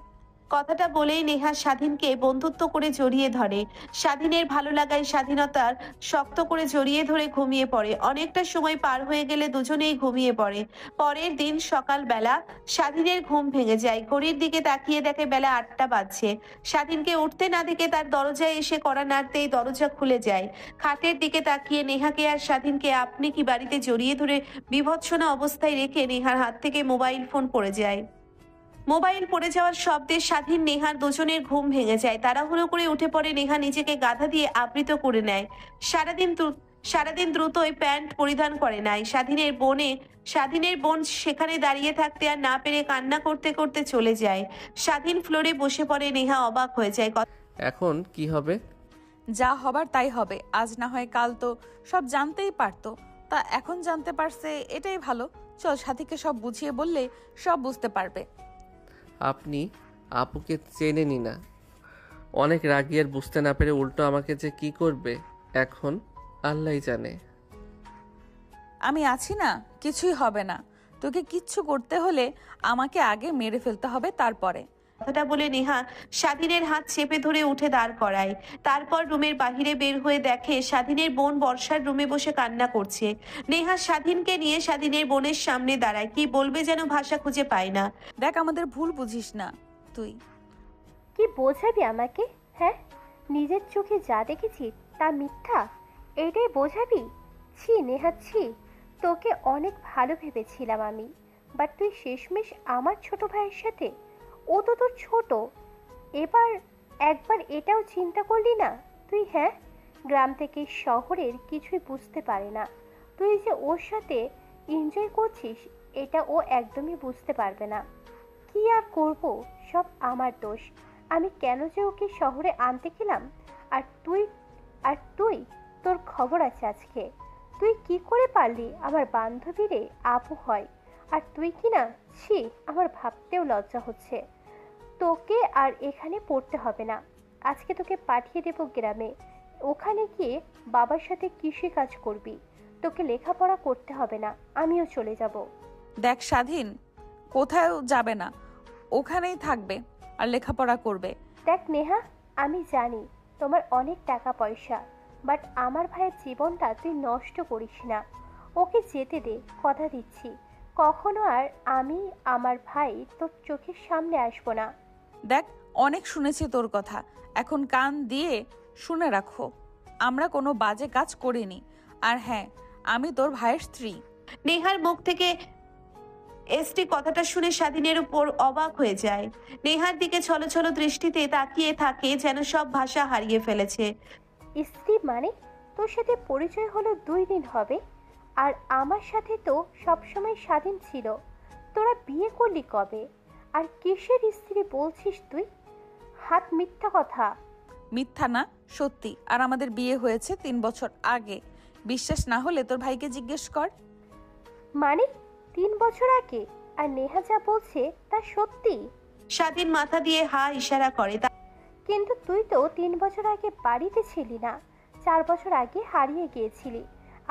কথাটা বলেই নেহা স্বাধীনকে বন্ধুত্ব করে জড়িয়ে ধরে। স্বাধীনের ভালো লাগায় স্বাধীনতার শক্ত করে জড়িয়ে ধরে ঘুমিয়ে পড়ে। অনেকটা সময় পার হয়ে গেলে দুজনেই ঘুমিয়ে পড়ে। পরের দিন সকালবেলা স্বাধীনের ঘুম ভেঙে যায়। ঘড়ির দিকে তাকিয়ে দেখে বেলা 8টা বাজছে। স্বাধীনকে উঠতে না দেখে তার দরজায় এসে কড়া নাড়তেই দরজা খুলে যায়। খাটের দিকে তাকিয়ে নেহাকে আর স্বাধীনকে আপনি কি বাড়িতে জড়িয়ে ধরে বিভৎসনা অবস্থায় রেখে নেহার হাত থেকে মোবাইল ফোন পড়ে যায়। মোবাইল পড়ে যাওয়ার শব্দে স্বাধীন নেহার দুজনের ঘুম ভেঙে যায়। তাড়াহুড়ো করে উঠে পড়ে নেহা নিজেকে গাধা দিয়ে আবৃত করে নেয়। সারাদিন দ্রুতই প্যান্ট পরিধান করে নেয়। স্বাধীনের বোন সেখানে দাঁড়িয়ে থাকতে আর না পেরে কান্না করতে করতে চলে যায়। স্বাধীন ফ্লোরে বসে পড়ে। নেহা অবাক হয়ে যায়। এখন কি হবে? যা হবার তাই হবে। আজ না হয় কাল তো সব জানতেই পারতো, তা এখন জানতে পারছে এটাই ভালো। চল, সাথীকে সব বুঝিয়ে বললে সব বুঝতে পারবে। আপনি আপুকে চেনেনি না, অনেক রাগী আর বুঝতে না পেরে উল্টো আমাকে যে কি করবে এখন আল্লাহই জানে। আমি আছি না, কিছুই হবে না। তোকে কিচ্ছু করতে হলে আমাকে আগে মেরে ফেলতে হবে, তারপরে। কথাটা বলে নেহা স্বাধীনের হাত চেপে ধরে উঠে দাঁড় করায়। তারপর রুমের বাহিরে বের হয়ে দেখে স্বাধীনের বোন বর্ষার রুমে বসে কান্না করছে। নেহা স্বাধীনকে নিয়ে স্বাধীনের বোনের সামনে দাঁড়ায়। কি বলবে যেন ভাষা খুঁজে পায় না। দেখ, আমাদের ভুল বুঝিস না তুই। কি বোঝাবি আমাকে? হ্যাঁ, নিজের চোখে যা দেখেছি তা মিথ্যা, এটাই বোঝাবি? ছি নেহা, ছি। তোকে অনেক ভালো ভেবেছিলাম আমি, বাট তুই শেষমেশ আমার ছোট ভাইয়ের সাথে। ও তো তোর ছোট। একবার এটাও চিন্তা করলি না তুই? হ্যাঁ, গ্রাম থেকে শহরের কিছুই বুঝতে পারে না। তুই যে ওর সাথে এনজয় করছিস এটা ও একদমই বুঝতে পারবে না। কি আর করব, সব আমার দোষ। আমি কেন যে ওকে শহরে আনতে গেলাম। আর তুই তোর খবর আছে আজকে। তুই কি করে পারলি আমার বান্ধবীরে আপু হয়? আর তুই কি না, ছি, আমার ভাবতেও লজ্জা হচ্ছে। তোকে আর এখানে পড়তে হবে না, আজকে তোকে পাঠিয়ে দেব গ্রামে। ওখানে গিয়ে বাবার সাথে কৃষি কাজ করবি। তোকে লেখাপড়া করতে হবে না, আমিও চলে যাব। দেখ স্বাধীন, কোথাও যাবে না, ওখানেই থাকবে আর লেখাপড়া করবে। দেখ নেহা, আমি জানি তোমার অনেক টাকা পয়সা, বাট আমার ভাইয়ের জীবনটা তুই নষ্ট করিস না। ওকে যেতে দে, কথা দিচ্ছি কখনো আর আমি আমার ভাই তোর চোখের সামনে আসবো না। দেখ, অনেক শুনেছি তোর কথা, এখন কান দিয়ে শুনে রাখো। আমরা কোনো বাজে কাজ করিনি। আর হ্যাঁ, আমি তোর ভাইয়ের স্ত্রী। নেহার মুখ থেকে এসটি কথাটা শুনে স্বাধীনের উপর অবাক হয়ে যায়। নেহার দিকে ছলছল দৃষ্টিতে তাকিয়ে থাকে, যেন সব ভাষা হারিয়ে ফেলেছে। স্ত্রী মানে? তোর সাথে পরিচয় হলো 2 দিন হবে, আর আমার সাথে তো সবসময় স্বাধীন ছিল। তোরা বিয়ে করলি কবে? আর কিসের স্ত্রী বলছিস তুই? হাত মিথ্যা কথা। মিথ্যা না, সত্যি। আর আমাদের বিয়ে হয়েছে 3 বছর আগে। বিশ্বাস না হলে তোর ভাইকে জিজ্ঞেস কর। মানে 3 বছর আগে? আর নেহা যা বলছে তা সত্যি? স্বাধীন মাথা দিয়ে হা ইশারা করে। কিন্তু তুই তো 3 বছর আগে বাড়িতে ছিলি না, 4 বছর আগে হারিয়ে গিয়েছিলি।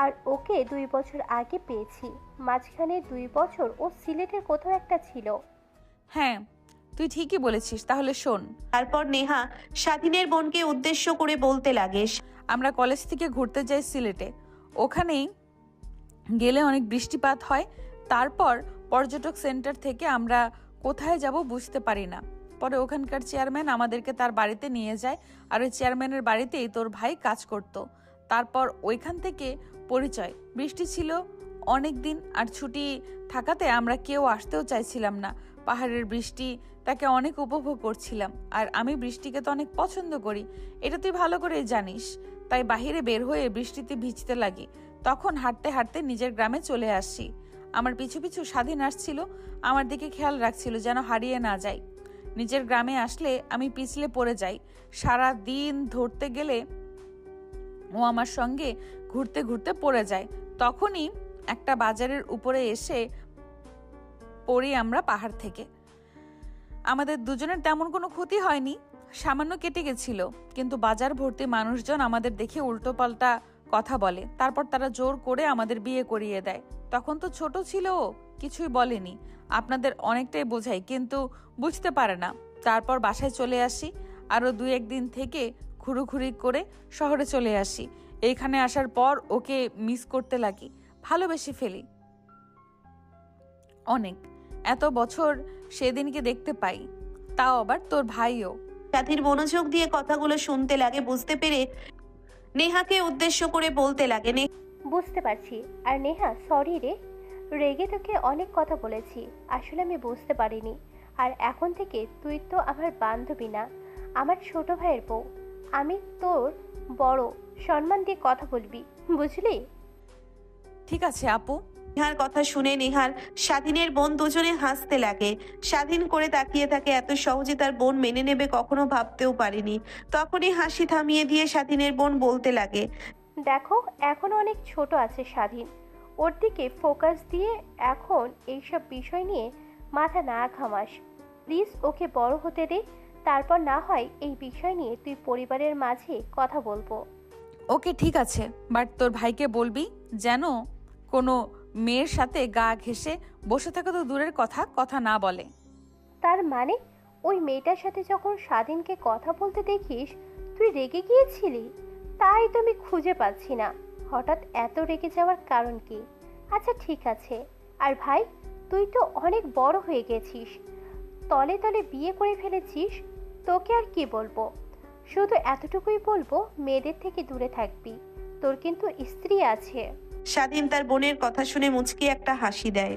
আর ওকে 2 বছর আগে পেয়েছি। মাঝখানে 2 বছর ও সিলেটের কোথাও একটা ছিল। হ্যাঁ, তুই ঠিকই বলেছিস। তাহলে শোন। তারপর নেহা স্বাধীনের বোনকে উদ্দেশ্য করে বলতে লাগে, আমরা কলেজ থেকে ঘুরতে যাই সিলেটে। ওখানেই গেলে অনেক বৃষ্টিপাত হয়। তারপর পর্যটক সেন্টার থেকে আমরা কোথায় যাব বুঝতে পারি না। পরে ওখানকার চেয়ারম্যান আমাদেরকে তার বাড়িতে নিয়ে যায়। আর ওই চেয়ারম্যানের বাড়িতেই তোর ভাই কাজ করতো। তারপর ওইখান থেকে পরিচয়। বৃষ্টি ছিল অনেক দিন, আর ছুটি থাকাতে আমরা কেউ আসতেও চাইছিলাম না। পাহাড়ের বৃষ্টি তাকে অনেক উপভোগ করছিলাম, আর আমি বৃষ্টিকে তো অনেক পছন্দ করি, এটা তুই ভালো করেই জানিস। তাই বাহিরে বের হয়ে বৃষ্টিতে ভিজতে লাগি। তখন হাঁটতে হাঁটতে নিজের গ্রামে চলে আসি। আমার পিছু পিছু স্বাধীন আসছিল, আমার দিকে খেয়াল রাখছিল যেন হারিয়ে না যাই। নিজের গ্রামে আসলে আমি পিছলে পড়ে যাই। সারা দিন ধরতে গেলে ও আমার সঙ্গে ঘুরতে ঘুরতে পড়ে যায়। তখনই একটা বাজারের উপরে এসে পড়ি আমরা পাহাড় থেকে। আমাদের দুজনের তেমন কোনো ক্ষতি হয়নি, সামান্য কেটে গেছিল, কিন্তু বাজার ভর্তি মানুষজন আমাদের দেখে উল্টোপাল্টা কথা বলে। তারপর তারা জোর করে আমাদের বিয়ে করিয়ে দেয়। তখন তো ছোট ছিল ও, কিছুই বলেনি। আপনাদের অনেকটাই বোঝাই, কিন্তু বুঝতে পারে না। তারপর বাসায় চলে আসি, আরও 2-1 দিন থেকে ঘুরুঘুরি করে শহরে চলে আসি। এইখানে আসার পর ওকে মিস করতে লাগি, ভালোবেসে ফেলি অনেক। এত বছর সেদিনকে দেখতে পাই, তাও আবার তোর ভাইও। সাথীর মনোযোগ দিয়ে কথাগুলো শুনতে লাগে। বুঝতে পেরে নেহাকে উদ্দেশ্য করে বলতে লাগে, বুঝতে পারছি। আর নেহা, সরি রে, রেগে তোকে অনেক কথা বলেছি, আসলে আমি বুঝতে পারিনি। আর এখন থেকে তুই তো আমার বান্ধবী না, আমার ছোট ভাইয়ের বউ। আমি তোর বড়, সম্মান দিয়ে কথা বলবি, বুঝলি? ঠিক আছে আপু। নেহার কথা শুনে নেহার স্বাধীনের বোন দুজনে হাসতে লাগে। স্বাধীন করে তাকিয়ে থাকে, এত সহজে তার বোন মেনে নেবে কখনো ভাবতেও পারেনি। তখনই হাসি থামিয়ে দিয়ে স্বাধীনের বোন বলতে লাগে, দেখো, এখনো অনেক ছোট আছে স্বাধীন, ওর দিকে ফোকাস দিয়ে এখন এইসব বিষয় নিয়ে মাথা না ঘামাস প্লিজ। ওকে বড় হতে দে, তারপর না হয় এই বিষয় নিয়ে তুই পরিবারের মাঝে কথা বলবো। ওকে ঠিক আছে, বাট তোর ভাইকে বলবি যেন কোনো মেয়ের সাথে গা ঘেঁষে বসে থাকা তো দূরের কথা, কথা না বলে। তার মানে ওই মেয়েটার সাথে যখন স্বাধীনকে কথা বলতে দেখিস তুই রেগে গিয়েছিলি? তাই তো আমি খুঁজে পাচ্ছি না হঠাৎ এত রেগে যাওয়ার কারণ কি। আচ্ছা ঠিক আছে। আর ভাই, তুই তো অনেক বড় হয়ে গেছিস, তলে তলে বিয়ে করে ফেলেছিস, তোকে আর কি বলবো। শুধু এতটুকুই বলবো, মেয়েদের থেকে দূরে থাকবি, তোর কিন্তু স্ত্রী আছে। স্বাধীন তার বোনের কথা শুনে মুচকি একটা হাসি দেয়।